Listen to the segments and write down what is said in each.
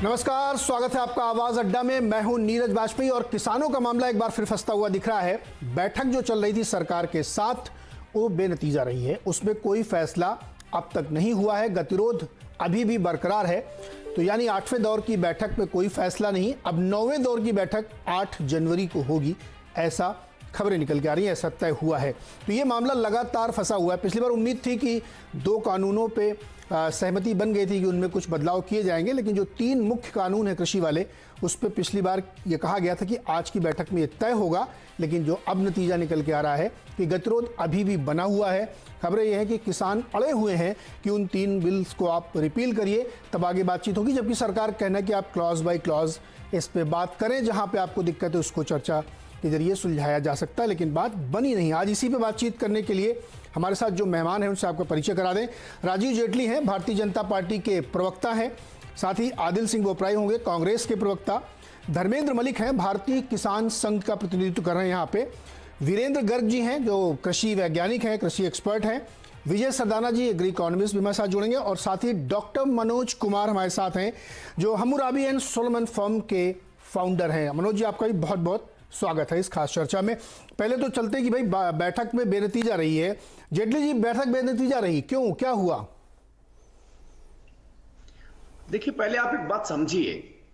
नमस्कार, स्वागत है आपका आवाज अड्डा में। मैं हूं नीरज बाजपेयी और किसानों का मामला एक बार फिर फंसता हुआ दिख रहा है। बैठक जो चल रही थी सरकार के साथ वो बेनतीजा रही है, उसमें कोई फैसला अब तक नहीं हुआ है, गतिरोध अभी भी बरकरार है। तो यानी 8वें दौर की बैठक में कोई फैसला नहीं, अब 9वें दौर की बैठक 8 जनवरी को होगी, ऐसा खबरें निकल के आ रही हैं, ऐसा तय हुआ है। तो ये मामला लगातार फंसा हुआ है। पिछली बार उम्मीद थी कि 2 कानूनों पे सहमति बन गई थी कि उनमें कुछ बदलाव किए जाएंगे, लेकिन जो 3 मुख्य कानून है कृषि वाले, उस पर पिछली बार ये कहा गया था कि आज की बैठक में ये तय होगा। लेकिन जो अब नतीजा निकल के आ रहा है कि गतिरोध अभी भी बना हुआ है। खबरें ये हैं कि किसान अड़े हुए हैं कि उन 3 बिल्स को आप रिपील करिए, तब आगे बातचीत होगी, जबकि सरकार कहना है कि आप क्लॉज बाय क्लॉज इस पे बात करें, जहां पे आपको दिक्कत है उसको चर्चा के जरिए सुलझाया जा सकता है। लेकिन बात बनी नहीं। आज इसी पे बातचीत करने के लिए हमारे साथ जो मेहमान हैं उनसे आपका परिचय करा दें। राजीव जेटली हैं, भारतीय जनता पार्टी के प्रवक्ता हैं। साथ ही आदिल सिंह बोपराई होंगे, कांग्रेस के प्रवक्ता। धर्मेंद्र मलिक हैं, भारतीय किसान संघ का प्रतिनिधित्व कर रहे हैं यहाँ पे। वीरेंद्र गर्ग जी हैं जो कृषि वैज्ञानिक हैं, कृषि एक्सपर्ट हैं। विजय सरदाना जी एग्री इकोनॉमिस्ट भी हमारे साथ जुड़ेंगे और साथ ही डॉक्टर मनोज कुमार हमारे साथ हैं जो हम्मुराबी एंड सोलोमन फर्म के फाउंडर हैं। मनोज जी, आपका भी बहुत बहुत स्वागत है इस खास चर्चा में। पहले तो चलते कि भाई बैठक में बेनतीजा रही है। जेटली जी, बैठक बेनतीजा रही, क्यों, क्या हुआ? देखिए, पहले आप एक बात समझिए,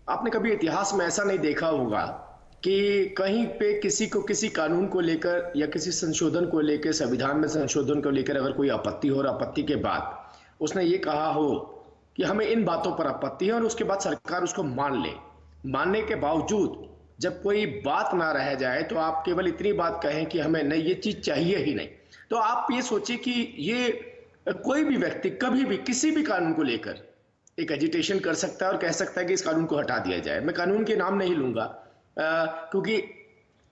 आपने कभी इतिहास में ऐसा नहीं देखा होगा कि कहीं पे किसी को किसी कानून को लेकर या किसी संशोधन को लेकर, संविधान में संशोधन को लेकर अगर कोई आपत्ति हो और आपत्ति के बाद उसने ये कहा हो कि हमें इन बातों पर आपत्ति है और उसके बाद सरकार उसको मान ले। मानने के बावजूद जब कोई बात ना रह जाए तो आप केवल इतनी बात कहें कि हमें नहीं, ये चीज चाहिए ही नहीं। तो आप ये सोचिए कि ये कोई भी व्यक्ति कभी भी किसी भी कानून को लेकर एक एजिटेशन कर सकता है और कह सकता है कि इस कानून को हटा दिया जाए। मैं कानून के नाम नहीं लूंगा, क्योंकि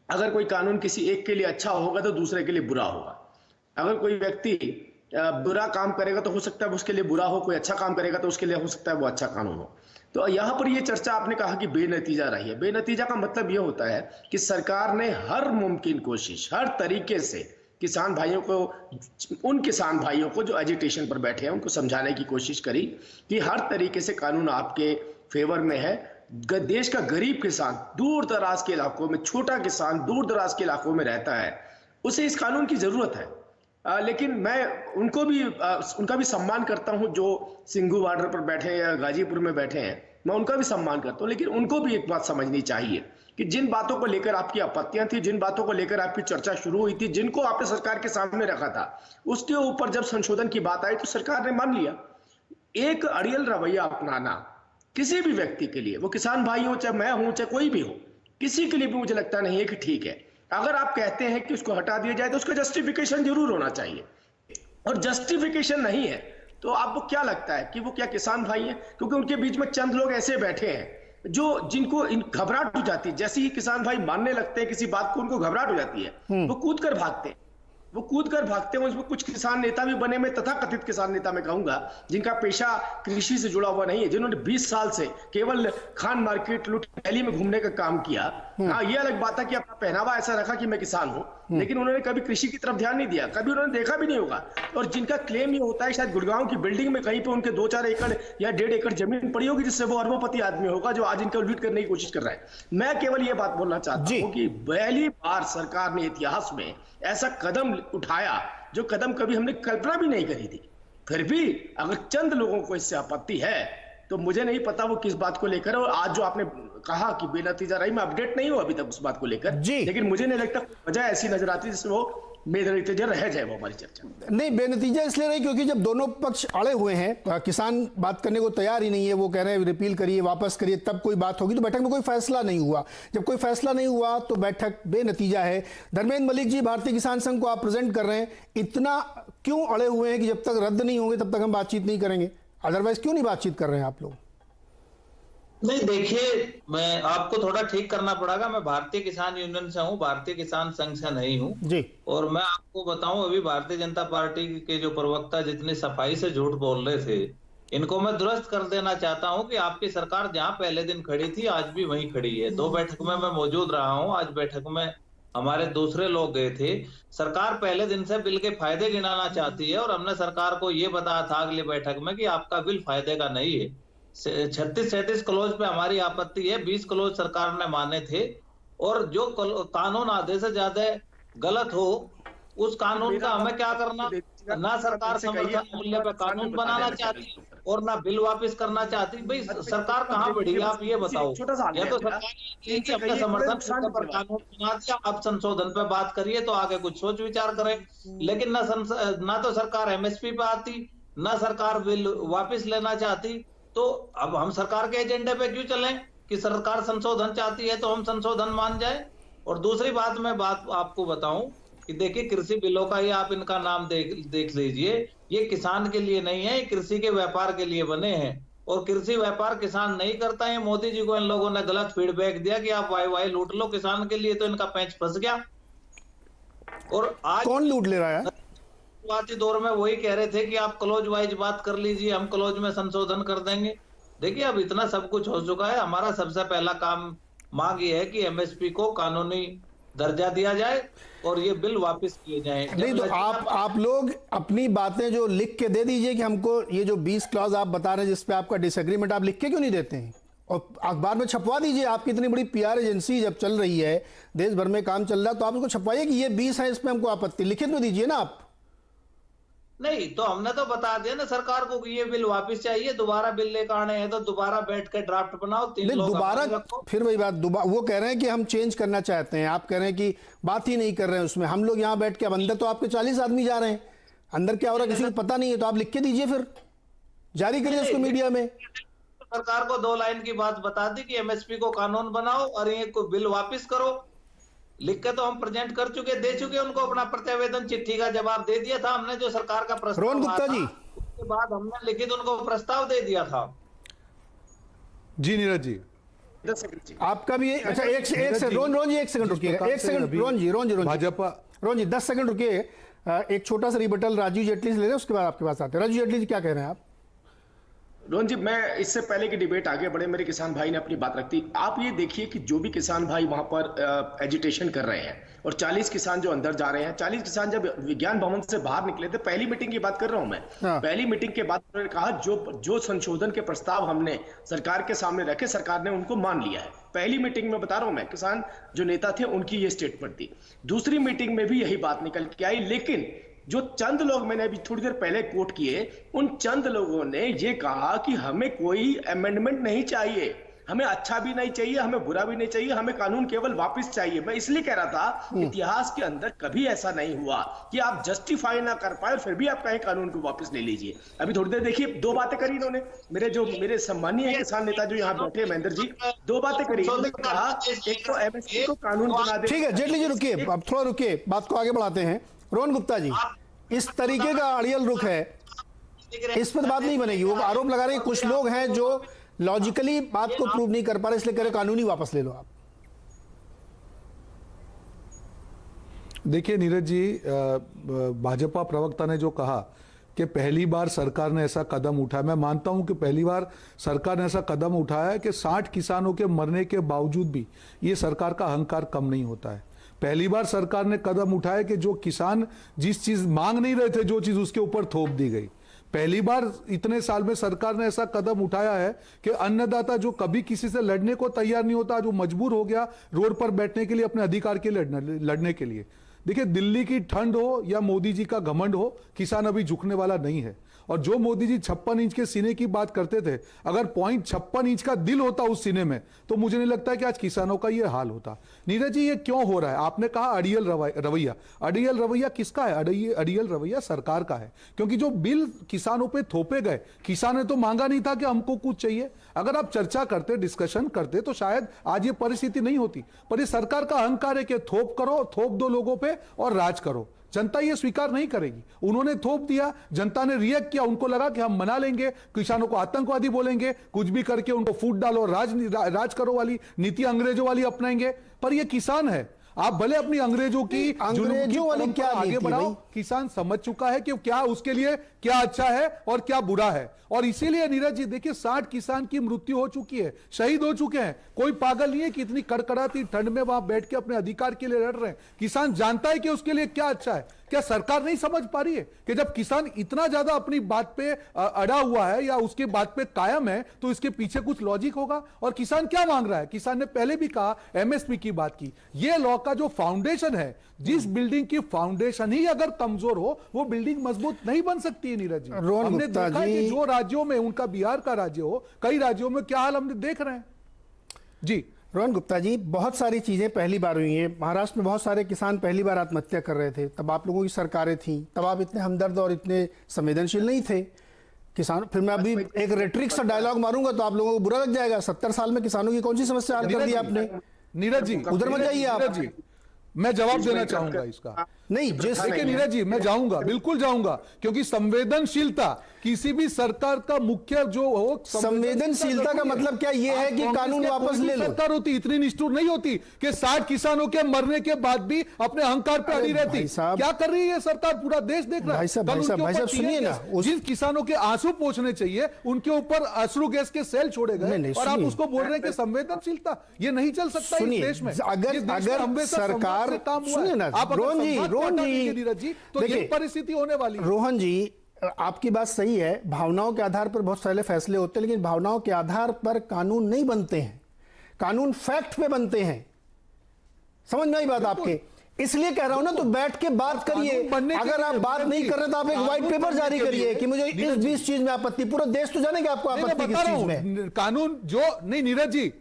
अगर कोई कानून किसी एक के लिए अच्छा होगा तो दूसरे के लिए बुरा होगा। अगर कोई व्यक्ति बुरा काम करेगा तो हो सकता है उसके लिए बुरा हो, कोई अच्छा काम करेगा तो उसके लिए हो सकता है वो अच्छा कानून हो। तो यहां पर ये चर्चा आपने कहा कि बेनतीजा रही है। बेनतीजा का मतलब ये होता है कि सरकार ने हर मुमकिन कोशिश, हर तरीके से किसान भाइयों को, उन किसान भाइयों को जो एजिटेशन पर बैठे हैं, उनको समझाने की कोशिश करी कि हर तरीके से कानून आपके फेवर में है। देश का गरीब किसान, दूर दराज के इलाकों में, छोटा किसान दूर दराज के इलाकों में रहता है, उसे इस कानून की जरूरत है। लेकिन मैं उनका भी सम्मान करता हूं जो सिंघू बॉर्डर पर बैठे हैं या गाजीपुर में बैठे हैं, मैं उनका भी सम्मान करता हूं। लेकिन उनको भी एक बात समझनी चाहिए कि जिन बातों को लेकर आपकी आपत्तियां थी, जिन बातों को लेकर आपकी चर्चा शुरू हुई थी, जिनको आपने सरकार के सामने रखा था, उसके ऊपर जब संशोधन की बात आई तो सरकार ने मान लिया। एक अड़ियल रवैया अपनाना किसी भी व्यक्ति के लिए, वो किसान भाई हो, चाहे मैं हूं, चाहे कोई भी हो, किसी के लिए भी मुझे लगता नहीं है कि ठीक है। अगर आप कहते हैं कि उसको हटा दिया जाए तो उसका जस्टिफिकेशन जरूर होना चाहिए, और जस्टिफिकेशन नहीं है तो आपको क्या लगता है कि वो क्या किसान भाई हैं? क्योंकि उनके बीच में चंद लोग ऐसे बैठे हैं जिनको घबराहट हो जाती है। जैसे ही किसान भाई मानने लगते हैं किसी बात को, उनको घबराहट हो जाती है, वो कूद कर भागते हैं। उसमें कुछ किसान नेता भी बने, में तथाकथित किसान नेता मैं कहूंगा, जिनका पेशा कृषि से जुड़ा हुआ नहीं है, जिन्होंने 20 साल से केवल खान मार्केट, लुट दिल्ली में घूमने का काम किया। हाँ, ये अलग बात है कि अपना पहनावा ऐसा रखा कि मैं किसान हूं, लेकिन उन्होंने कभी कृषि की तरफ ध्यान नहीं दिया, कभी उन्होंने देखा भी नहीं होगा। और जिनका क्लेम ये होता है शायद गुड़गांव की बिल्डिंग में कहीं पे उनके 2-4 एकड़ या 1.5 एकड़ जमीन पड़ी होगी, जिससे वो अरबोपति आदमी होगा जो आज इनका लूट करने की कोशिश कर रहा है। मैं केवल ये बात बोलना चाहता हूं कि पहली बार सरकार ने इतिहास में ऐसा कदम उठाया जो कदम कभी हमने कल्पना भी नहीं करी थी। फिर भी अगर चंद लोगों को इससे आपत्ति है तो मुझे नहीं पता वो किस बात को लेकर। और आज जो आपने कहा कि बेनतीजा रही, मैं अपडेट नहीं हूं अभी तक उस बात को लेकर, लेकिन मुझे नहीं लगता वजह ऐसी नजर आती जिसमें वो बेनतीजा रह जाए वो हमारी चर्चा। नहीं, बेनतीजा इसलिए नहीं क्योंकि जब दोनों पक्ष अड़े हुए हैं, किसान बात करने को तैयार ही नहीं है, वो कह रहे हैं रिपील करिए, वापस करिए, तब कोई बात होगी। तो बैठक में कोई फैसला नहीं हुआ। जब कोई फैसला नहीं हुआ तो बैठक बेनतीजा है। धर्मेंद्र मलिक जी, भारतीय किसान संघ को आप प्रेजेंट कर रहे हैं, इतना क्यों अड़े हुए हैं कि जब तक रद्द नहीं होंगे तब तक हम बातचीत नहीं करेंगे? अदरवाइज क्यों नहीं बातचीत कर रहे हैं आप लोग? नहीं, देखिए, मैं आपको थोड़ा ठीक करना पड़ेगा। मैं भारतीय किसान यूनियन से हूँ, भारतीय किसान संघ से नहीं हूँ जी। और मैं आपको बताऊं, अभी भारतीय जनता पार्टी के जो प्रवक्ता जितनी सफाई से झूठ बोल रहे थे, इनको मैं दुरुस्त कर देना चाहता हूं कि आपकी सरकार जहां पहले दिन खड़ी थी आज भी वहीं खड़ी है। 2 बैठक में मैं मौजूद रहा हूं, आज बैठक में हमारे दूसरे लोग गए थे। सरकार पहले दिन से बिल के फायदे गिनाना चाहती है और हमने सरकार को ये बताया था अगली बैठक में कि आपका बिल फायदे का नहीं है। 36-37 क्लोज पे हमारी आपत्ति है, 20 क्लोज सरकार ने माने थे। और जो कानून आधे से ज्यादा गलत हो, उस कानून का हमें क्या करना? ना सरकार समर्थन मूल्य पे कानून बनाना चाहती और ना बिल वापस करना चाहती। भाई सरकार कहाँ बढ़ी है, आप ये बताओ। या तो सरकार अपने समर्थन मूल्य पर कानून बना दिया, अब संशोधन पे बात करिए तो आगे कुछ सोच विचार करें। लेकिन ना तो सरकार एमएसपी पे आती, ना सरकार बिल वापस लेना चाहती। तो अब हम सरकार के एजेंडे पे क्यों चलें कि सरकार संशोधन चाहती है तो हम संशोधन मान जाए। और दूसरी बात मैं आपको बताऊं कि देखिए, कृषि बिलों का ही आप इनका नाम देख लीजिए, ये किसान के लिए नहीं है, ये कृषि के व्यापार के लिए बने हैं। और कृषि व्यापार किसान नहीं करता है। मोदी जी को इन लोगों ने गलत फीडबैक दिया कि आप वाई लूट लो किसान के लिए, तो इनका पैंच फंस गया। और आज कौन लूट ले रहा है? शुरुआती दौर में वही कह रहे थे कि आप क्लोज वाइज बात कर लीजिए, हम क्लोज में संशोधन कर देंगे। देखिए, अब इतना सब कुछ हो चुका है। हमारा सबसे पहला काम मांग ये है कि एमएसपी को कानूनी दर्जा दिया जाए और ये बिल वापस किए जाएं। नहीं तो आप लोग अपनी बातें जो लिख के दे दीजिए कि हमको ये जो 20 क्लॉज आप बता रहे हैं जिस पे आपका डिसएग्रीमेंट, आप लिख के क्यों नहीं देते हैं और अखबार में छपवा दीजिए। आपकी इतनी बड़ी पीआर एजेंसी जब चल रही है, देश भर में काम चल रहा है, तो आप उसको छपवाइए कि ये 20 है, इस पे हमको आपत्ति, लिखित में दीजिए ना आप। नहीं तो हमने तो बता दिया ना सरकार को कि ये बिल वापस चाहिए, दोबारा बिल लेकर आने हैं तो दोबारा बैठ के ड्राफ्ट बनाओ, 3 लोग दोबारा फिर वही बात, वो कह रहे हैं कि हम चेंज करना चाहते हैं, आप कह रहे हैं कि बात ही नहीं कर रहे हैं उसमें। हम लोग यहाँ बैठ के, अब अंदर तो आपके 40 आदमी जा रहे हैं, अंदर क्या हो रहा है किसी को पता नहीं है, तो आप लिख के दीजिए, फिर जारी करिए उसको मीडिया में। सरकार को 2 लाइन की बात बता दी कि एमएसपी को कानून बनाओ और ये को बिल वापस करो। लिख के तो हम प्रेजेंट कर चुके, दे चुके उनको अपना प्रत्यावेदन, चिट्ठी का जवाब दे दिया था हमने। जो सरकार का प्रस्ताव रोहन गुप्ता जी, उसके बाद हमने लिखित उनको प्रस्ताव दे दिया था। जी नीरज जी, आपका भी अच्छा, एक सेकंड रोहन जी, 1 सेकंड रुकिएगा, 1 सेकंड रोहन जी, भाजपा, रोहन जी 10 सेकंड रुकिए। एक छोटा सा रिबटल राजीव जेटली से ले रहे हैं, उसके बाद आपके पास आते हैं। राजीव जेटली जी, क्या कह रहे हैं आप? रोहन जी, मैं इससे पहले कि डिबेट आगे बढ़े, मेरे किसान भाई ने अपनी बात रखती। आप ये देखिए कि जो भी किसान भाई वहां पर एजिटेशन कर रहे हैं और 40 किसान जो अंदर जा रहे हैं, 40 किसान जब विज्ञान भवन से बाहर निकले थे, पहली मीटिंग की बात कर रहा हूं मैं, पहली मीटिंग के बाद उन्होंने कहा जो संशोधन के प्रस्ताव हमने सरकार के सामने रखे, सरकार ने उनको मान लिया है। पहली मीटिंग में बता रहा हूं मैं, किसान जो नेता थे उनकी ये स्टेटमेंट थी। दूसरी मीटिंग में भी यही बात निकल के आई, लेकिन जो चंद लोग मैंने अभी थोड़ी देर पहले कोट किए, उन चंद लोगों ने ये कहा कि हमें कोई अमेंडमेंट नहीं चाहिए, हमें अच्छा भी नहीं चाहिए, हमें बुरा भी नहीं चाहिए, हमें कानून केवल वापस चाहिए। मैं इसलिए कह रहा था, इतिहास के अंदर कभी ऐसा नहीं हुआ कि आप जस्टिफाई ना कर पाए फिर भी आप कहें कानून को वापस ले लीजिए। अभी थोड़ी देर देखिए, 2 बातें करी इन्होंने, मेरे सम्मानीय किसान नेता जो यहाँ बैठे महेंद्र जी, 2 बातें करी। इन्होंने कहा एक तो एमएसपी को कानून बना दे। ठीक है जेटली जी, रुकिए, अब थोड़ा रुकिए, बात को आगे बढ़ाते हैं। रोहन गुप्ता जी, इस तरीके का अड़ियल रुख है, इस पर बात नहीं बनेगी। वो आरोप लगा रहे हैं कुछ लोग हैं जो लॉजिकली बात को प्रूव नहीं कर पा रहे, इसलिए कह रहे कानूनी वापस ले लो आप। देखिए नीरज जी, भाजपा प्रवक्ता ने जो कहा कि पहली बार सरकार ने ऐसा कदम उठाया, मैं मानता हूं कि पहली बार सरकार ने ऐसा कदम उठाया है कि 60 किसानों के मरने के बावजूद भी ये सरकार का अहंकार कम नहीं होता है। पहली बार सरकार ने कदम उठाया कि जो किसान जिस चीज मांग नहीं रहे थे, जो चीज उसके ऊपर थोप दी गई। पहली बार इतने साल में सरकार ने ऐसा कदम उठाया है कि अन्नदाता जो कभी किसी से लड़ने को तैयार नहीं होता, जो मजबूर हो गया रोड पर बैठने के लिए, अपने अधिकार के लिए लड़ने के लिए। देखिए, दिल्ली की ठंड हो या मोदी जी का घमंड हो, किसान अभी झुकने वाला नहीं है। और जो मोदी जी 56 इंच के सीने की बात करते थे, अगर 56 इंच का दिल होता उस सीने में, तो मुझे नहीं लगता कि आज किसानों का ये हाल होता। नीरज जी, ये क्यों हो रहा है? आपने कहा अड़ियल रवैया, अड़ियल रवैया किसका है? अड़ियल रवैया सरकार का है, क्योंकि जो बिल किसानों पे थोपे गए, किसान ने तो मांगा नहीं था कि हमको कुछ चाहिए। अगर आप चर्चा करते, डिस्कशन करते, तो शायद आज ये परिस्थिति नहीं होती। पर ये सरकार का अहंकार है कि थोप करो, थोप दो लोगों पे और राज करो। जनता ये स्वीकार नहीं करेगी। उन्होंने थोप दिया, जनता ने रिएक्ट किया, उनको लगा कि हम मना लेंगे, किसानों को आतंकवादी बोलेंगे, कुछ भी करके उनको फूट डालो, राज करो वाली नीति अंग्रेजों वाली अपनाएंगे। पर ये किसान है, आप भले अपनी अंग्रेजों वाली क्या आगे बढ़ाओ, किसान समझ चुका है कि क्या उसके लिए क्या अच्छा है और क्या बुरा है। और इसीलिए नीरज जी देखिए, 60 किसान की मृत्यु हो चुकी है, शहीद हो चुके हैं। कोई पागल नहीं है कि इतनी कड़कड़ाती ठंड में वहां बैठ के अपने अधिकार के लिए लड़ रहे हैं। किसान जानता है कि उसके लिए क्या अच्छा है। क्या सरकार नहीं समझ पा रही है कि जब किसान इतना ज्यादा अपनी बात पे अड़ा हुआ है या उसके बात पे कायम है तो इसके पीछे कुछ लॉजिक होगा? और किसान क्या मांग रहा है? किसान ने पहले भी कहा, एमएसपी की बात की। ये लॉ का जो फाउंडेशन है, जिस बिल्डिंग की फाउंडेशन ही अगर कमजोर हो वो बिल्डिंग मजबूत नहीं बन सकती है। नीरज जी, हमने देखा है कि जो राज्यों में, उनका बिहार का राज्य हो, कई राज्यों में क्या हाल हमने देख रहे हैं जी। रोहन गुप्ता जी, बहुत सारी चीजें पहली बार हुई हैं। महाराष्ट्र में बहुत सारे किसान पहली बार आत्महत्या कर रहे थे, तब आप लोगों की सरकारें थीं, तब आप इतने हमदर्द और इतने संवेदनशील नहीं थे किसान। फिर मैं अभी एक रेट्रिक सा डायलॉग मारूंगा तो आप लोगों को बुरा लग जाएगा। 70 साल में किसानों की कौन सी समस्या हल कर दी आपने? नीरज जी, उधर मत जाइए आप। जी, मैं जवाब देना चाहूंगा इसका। नहीं, देखिए नीरज जी, मैं जाऊंगा, बिल्कुल जाऊंगा, क्योंकि संवेदनशीलता किसी भी सरकार का मुख्य जो हो, संवेदनशीलता का मतलब क्या ये है कि कानून वापस ले लो? सरकार होती इतनी निष्ठुर नहीं होती कि 60 किसानों के मरने के बाद भी अपने अहंकार पे अड़ी रहती। क्या कर रही है सरकार? पूरा देश देख रहा है। भाई साहब सुनिए ना, जिन किसानों के आंसू पोंछने चाहिए उनके ऊपर अश्रु गैस के सेल छोड़े गए और आप उसको बोल रहे हैं कि संवेदनशीलता। ये नहीं चल सकता इस देश में। अगर सरकार, सुनिए ना रोहन जी, तो ये परिस्थिति होने वाली। रोहन जी, आपकी बात सही है, भावनाओं के आधार पर बहुत सारे फैसले होते हैं, लेकिन भावनाओं के आधार पर कानून नहीं बनते हैं। कानून फैक्ट पे बनते हैं। समझ में आई बात आपके? इसलिए कह रहा हूं ना, तो बैठ के बात करिए। अगर आप बात नहीं कर रहे तो आप एक व्हाइट पेपर जारी करिए कि मुझे इस 20 चीज में आपत्ति। पूरा देश तो जाने कि आपको आपत्ति किस चीज में। कानून जो नहीं, नीरज जी,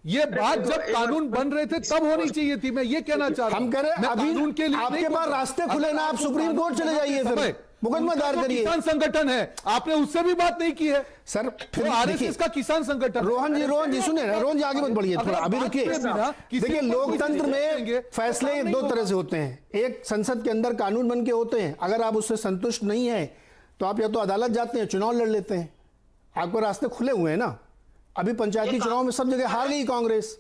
ये बात जब कानून बन रहे थे तब होनी चाहिए थी। मैं ये कहना चाह रहा हूं। हम कह रहे हैं अभी कानून के लिए आपके पास रास्ते खुले ना, आप सुप्रीम कोर्ट चले जाइए, फिर मुकदमा दायर करिए। किसान संगठन है, आपने उससे भी बात नहीं की है सर। फिर आरएसएस का किसान संगठन। रोहन जी सुनिए ना, रोहन जी आगे मत बढ़िए थोड़ा, अभी रुकिए। देखिए, लोकतंत्र में फैसले दो तरह से होते हैं। एक संसद के अंदर कानून बन के होते हैं, अगर आप उससे संतुष्ट नहीं है तो आप या तो अदालत जाते हैं, चुनाव लड़ लेते हैं। आपको रास्ते खुले हुए हैं ना। अभी पंचायती चुनाव में सब जगह हार गई कांग्रेस।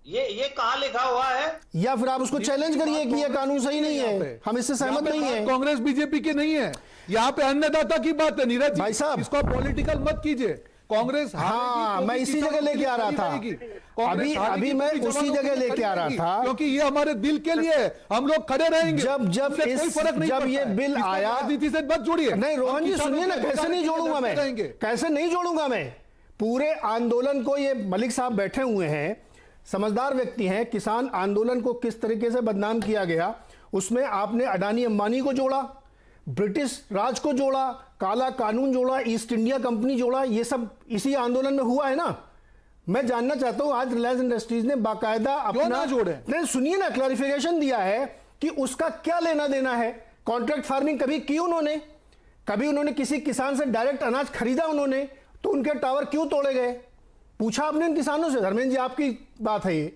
ये कहां लिखा हुआ है? या फिर आप उसको चैलेंज करिए कि ये कानून सही नहीं है, हम इससे सहमत नहीं है। कांग्रेस बीजेपी की नहीं है, यहाँ पे अन्नदाता की बात है। नीरज भाई साहब, इसको पॉलिटिकल मत कीजिए। कांग्रेस, हाँ, मैं इसी जगह लेके आ रहा था। अभी मैं उसी जगह लेके आ रहा था, क्योंकि ये हमारे दिल के लिए हम लोग खड़े रहेंगे। जब ये बिल आया, राजनीति से मत जोड़िए। नहीं रोहन जी सुनिए ना, कैसे नहीं जोड़ूंगा मैं, कैसे नहीं जोड़ूंगा मैं। पूरे आंदोलन को, ये मलिक साहब बैठे हुए हैं, समझदार व्यक्ति हैं। किसान आंदोलन को किस तरीके से बदनाम किया गया, उसमें आपने अडानी अंबानी को जोड़ा, ब्रिटिश राज को जोड़ा, काला कानून जोड़ा, ईस्ट इंडिया कंपनी जोड़ा। ये सब इसी आंदोलन में हुआ है ना। मैं जानना चाहता हूं, आज रिलायंस इंडस्ट्रीज ने बाकायदा अपना जोड़े, नहीं सुनिए ना, क्लैरिफिकेशन दिया है कि उसका क्या लेना देना है। कॉन्ट्रैक्ट फार्मिंग कभी की उन्होंने? कभी उन्होंने किसी किसान से डायरेक्ट अनाज खरीदा उन्होंने? तो उनके टावर क्यों तोड़े गए? पूछा आपने इन किसानों से? धर्मेंद्र जी, आपकी बात है ये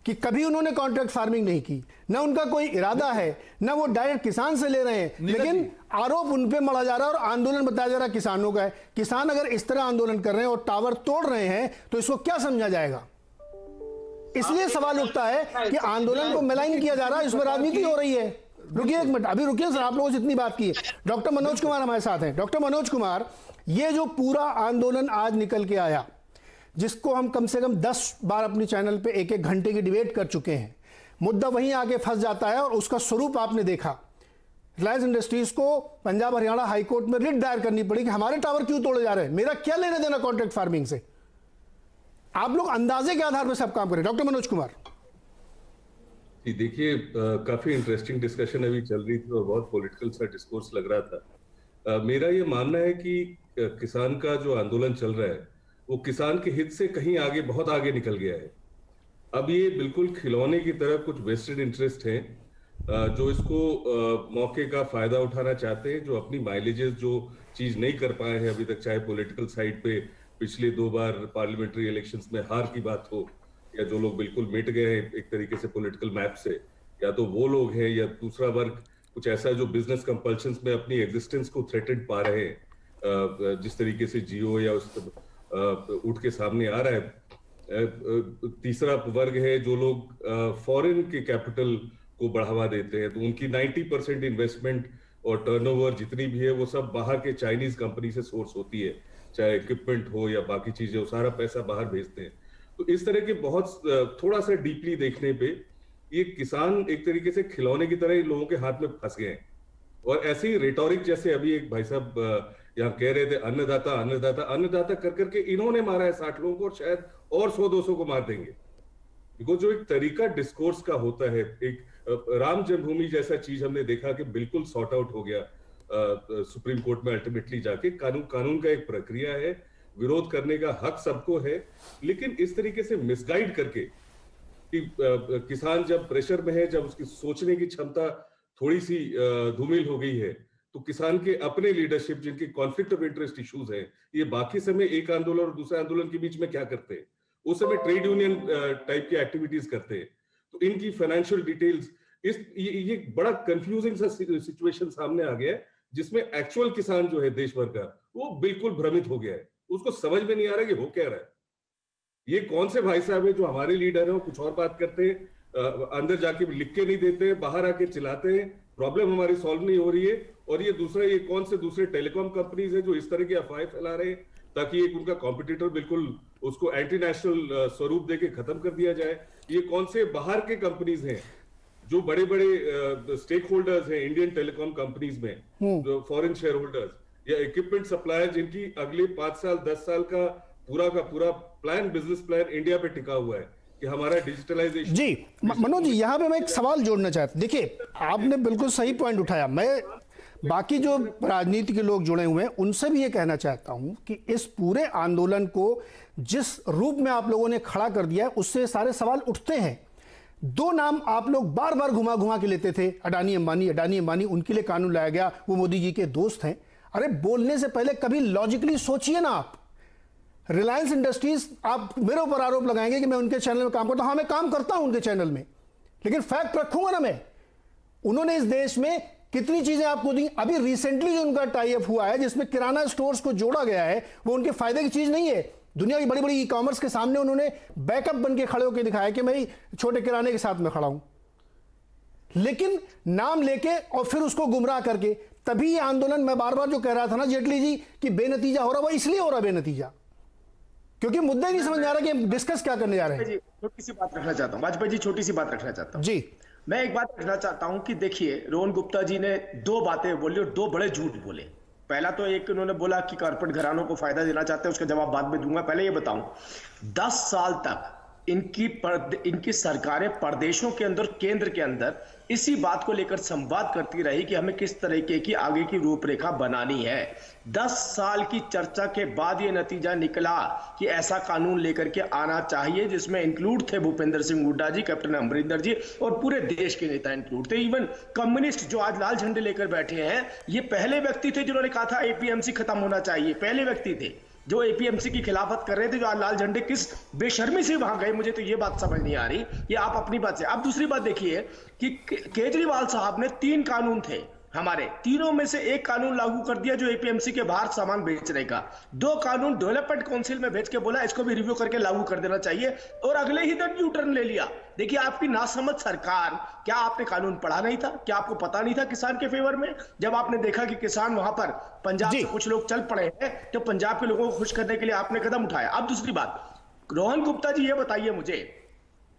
कि कभी उन्होंने कॉन्ट्रैक्ट फार्मिंग नहीं की, ना उनका कोई इरादा है, ना वो डायरेक्ट किसान से ले रहे हैं, लेकिन आरोप उन पे मढ़ा जा रहा है और आंदोलन बताया जा रहा है किसानों का है। किसान अगर इस तरह आंदोलन कर रहे हैं और टावर तोड़ रहे हैं तो इसको क्या समझा जाएगा? इसलिए सवाल उठता है कि आंदोलन को मिलाइन किया जा रहा है, इसमें राजनीति हो रही है। रुकिए एक मिनट, अभी रुकिए सर, आप लोगों से इतनी बात की है। डॉक्टर मनोज कुमार हमारे साथ हैं। डॉक्टर मनोज कुमार, ये जो पूरा आंदोलन आज निकल के आया, जिसको हम कम से कम 10 बार अपने चैनल पे 1-1 घंटे की डिबेट कर चुके हैं, मुद्दा वहीं आके फंस जाता है और उसका स्वरूप आपने देखा। रिलायंस इंडस्ट्रीज को पंजाब हरियाणा हाई कोर्ट में रिट दायर करनी पड़ी कि हमारे टावर क्यों तोड़े जा रहे हैं, मेरा क्या लेना देना कॉन्ट्रैक्ट फार्मिंग से। आप लोग अंदाजे के आधार पर सब काम करें। डॉक्टर मनोज कुमार जी, देखिए, काफी इंटरेस्टिंग डिस्कशन अभी चल रही थी और बहुत पॉलिटिकल सा डिस्कोर्स लग रहा था। मेरा ये मानना है कि किसान का जो आंदोलन चल रहा है वो किसान के हित से कहीं आगे, बहुत आगे निकल गया है। अब ये बिल्कुल खिलौने की तरह कुछ वेस्टेड इंटरेस्ट हैं जो इसको मौके का फायदा उठाना चाहते हैं, जो अपनी माइलेजेस जो चीज नहीं कर पाए हैं अभी तक, चाहे पॉलिटिकल साइड पे पिछले 2 बार पार्लियामेंट्री इलेक्शंस में हार की बात हो, या जो लोग बिल्कुल मिट गए हैं एक तरीके से पॉलिटिकल मैप से, या तो वो लोग हैं, या दूसरा वर्ग कुछ ऐसा जो बिजनेस कंपल्शंस में अपनी एग्जिस्टेंस को थ्रेटेड पा रहे हैं, जिस तरीके से जियो या उस उठ के सामने आ रहा है। तीसरा वर्ग है जो लोग फॉरेन के कैपिटल को बढ़ावा देते हैं, तो उनकी 90% इन्वेस्टमेंट और टर्नओवर जितनी भी है वो सब बाहर के चाइनीज कंपनी से सोर्स होती है, चाहे इक्विपमेंट हो या बाकी चीजें, वो सारा पैसा बाहर भेजते हैं। तो इस तरह के बहुत थोड़ा सा डीपली देखने पे ये किसान एक तरीके से खिलौने की तरह लोगों के हाथ में फंस गए हैं। और ऐसे ही रेटोरिक, जैसे अभी एक भाई साहब यहाँ कह रहे थे अन्नदाता अन्नदाता अन्नदाता कर करके इन्होंने मारा है 60 लोगों को, और शायद और 100-200 को मार देंगे। बिकॉज जो एक तरीका डिस्कोर्स का होता है, एक राम जन्मभूमि जैसा चीज हमने देखा कि बिल्कुल सॉर्ट आउट हो गया सुप्रीम कोर्ट में अल्टीमेटली जाके। कानून का एक प्रक्रिया है, विरोध करने का हक सबको है, लेकिन इस तरीके से मिसगाइड करके कि किसान जब प्रेशर में है, जब उसकी सोचने की क्षमता थोड़ी सी धूमिल हो गई है, तो किसान के अपने लीडरशिप, जिनके कॉन्फ्लिक्ट ऑफ इंटरेस्ट इश्यूज हैं, ये बाकी समय एक आंदोलन और दूसरे आंदोलन के बीच में क्या करते हैं, उस समय ट्रेड यूनियन टाइप की एक्टिविटीज करते हैं। तो इनकी फाइनेंशियल डिटेल्स, ये बड़ा कंफ्यूजिंग सा सिचुएशन सामने आ गया है, जिसमें एक्चुअल किसान जो है देश भर का, वो बिल्कुल भ्रमित हो गया है। उसको समझ में नहीं आ रहा कि हो क्या रहा है। ये कौन से भाई साहब है जो हमारे लीडर है, वो कुछ और बात करते हैं, अंदर जाके लिख के नहीं देते, बाहर आके चिल्लाते हैं, प्रॉब्लम हमारी सॉल्व नहीं हो रही है। और ये दूसरा, ये कौन से दूसरे टेलीकॉम कंपनीज है जो इस तरह की अफवाहें फैला रहे हैं ताकि एक उनका कॉम्पिटिटर बिल्कुल उसको एंटी नेशनल स्वरूप देके खत्म कर दिया जाए। ये कौन से बाहर के कंपनीज हैं जो बड़े बड़े स्टेक होल्डर्स हैं इंडियन टेलीकॉम कंपनीज में, जो फॉरेन शेयर होल्डर्स या इक्विपमेंट सप्लायर, जिनकी अगले 5 साल 10 साल का पूरा प्लान, बिजनेस प्लान इंडिया पे टिका हुआ है कि हमारा डिजिटलाइजेशन। जी मनोज जी, यहां पे मैं एक सवाल जोड़ना चाहता हूं। देखिए, आपने बिल्कुल सही पॉइंट उठाया। मैं बाकी जो राजनीति के लोग जुड़े हुए हैं उनसे भी ये कहना चाहता हूं कि इस पूरे आंदोलन को जिस रूप में आप लोगों ने खड़ा कर दिया है, उससे सारे सवाल उठते हैं। 2 नाम आप लोग बार बार घुमा घुमा के लेते थे, अडानी अंबानी, उनके लिए कानून लाया गया, वो मोदी जी के दोस्त हैं। अरे बोलने से पहले कभी लॉजिकली सोचिए ना आप। रिलायंस इंडस्ट्रीज, आप मेरे ऊपर आरोप लगाएंगे कि मैं उनके चैनल में काम करता हूं। हाँ, मैं काम करता हूं उनके चैनल में, लेकिन फैक्ट रखूंगा ना मैं। उन्होंने इस देश में कितनी चीजें आपको दी। अभी रिसेंटली जो उनका टाई अप हुआ है, जिसमें किराना स्टोर्स को जोड़ा गया है, वो उनके फायदे की चीज नहीं है। दुनिया की बड़ी बड़ी ई कॉमर्स के सामने उन्होंने बैकअप बन के खड़े होकर दिखाया कि मैं छोटे किराने के साथ में खड़ा हूं, लेकिन नाम लेके और फिर उसको गुमराह करके। तभी ये आंदोलन, मैं बार बार जो कह रहा था ना जेटली जी कि बेनतीजा हो रहा, वो इसलिए हो रहा बेनतीजा क्योंकि मुद्दा ही नहीं समझ में आ रहा कि हम डिस्कस क्या करने जा रहे हैं। छोटी सी बात रखना चाहता हूं वाजपेयी जी, छोटी सी बात रखना चाहता हूं जी। मैं एक बात रखना चाहता हूं कि देखिए, रोहन गुप्ता जी ने 2 बातें बोली और 2 बड़े झूठ बोले। पहला तो एक उन्होंने बोला कि कारपोरेट घरानों को फायदा देना चाहते हैं, उसका जवाब बाद में दूंगा। पहले ये बताऊं, 10 साल तक इनकी सरकारें प्रदेशों के अंदर, केंद्र के अंदर इसी बात को लेकर संवाद करती रही कि हमें किस तरीके की आगे की रूपरेखा बनानी है। 10 साल की चर्चा के बाद यह नतीजा निकला कि ऐसा कानून लेकर के आना चाहिए, जिसमें इंक्लूड थे भूपेंद्र सिंह हुड्डा जी, कैप्टन अमरिंदर जी और पूरे देश के नेता इंक्लूड थे। इवन कम्युनिस्ट जो आज लाल झंडे लेकर बैठे हैं, ये पहले व्यक्ति थे जिन्होंने कहा था एपीएमसी खत्म होना चाहिए। पहले व्यक्ति थे जो एपीएमसी की खिलाफत कर रहे थे, जो आज लाल झंडे किस बेशर्मी से वहां गए, मुझे तो ये बात समझ नहीं आ रही। ये आप अपनी बात से। अब दूसरी बात देखिए कि केजरीवाल साहब ने 3 कानून थे हमारे, तीनों में से एक कानून लागू कर दिया जो एपीएमसी के बाहर सामान बेचने का। 2 कानून डेवलपमेंट काउंसिल में भेज के बोला इसको भी रिव्यू करके लागू कर देना चाहिए, और अगले ही दिन यू टर्न ले लिया। देखिए, आपकी नासमझ सरकार, क्या आपने कानून पढ़ा नहीं था? क्या आपको पता नहीं था किसान के फेवर में? जब आपने देखा कि किसान वहां पर पंजाब से कुछ लोग चल पड़े हैं, तो पंजाब के लोगों को खुश करने के लिए आपने कदम उठाया। अब दूसरी बात, रोहन गुप्ता जी ये बताइए मुझे,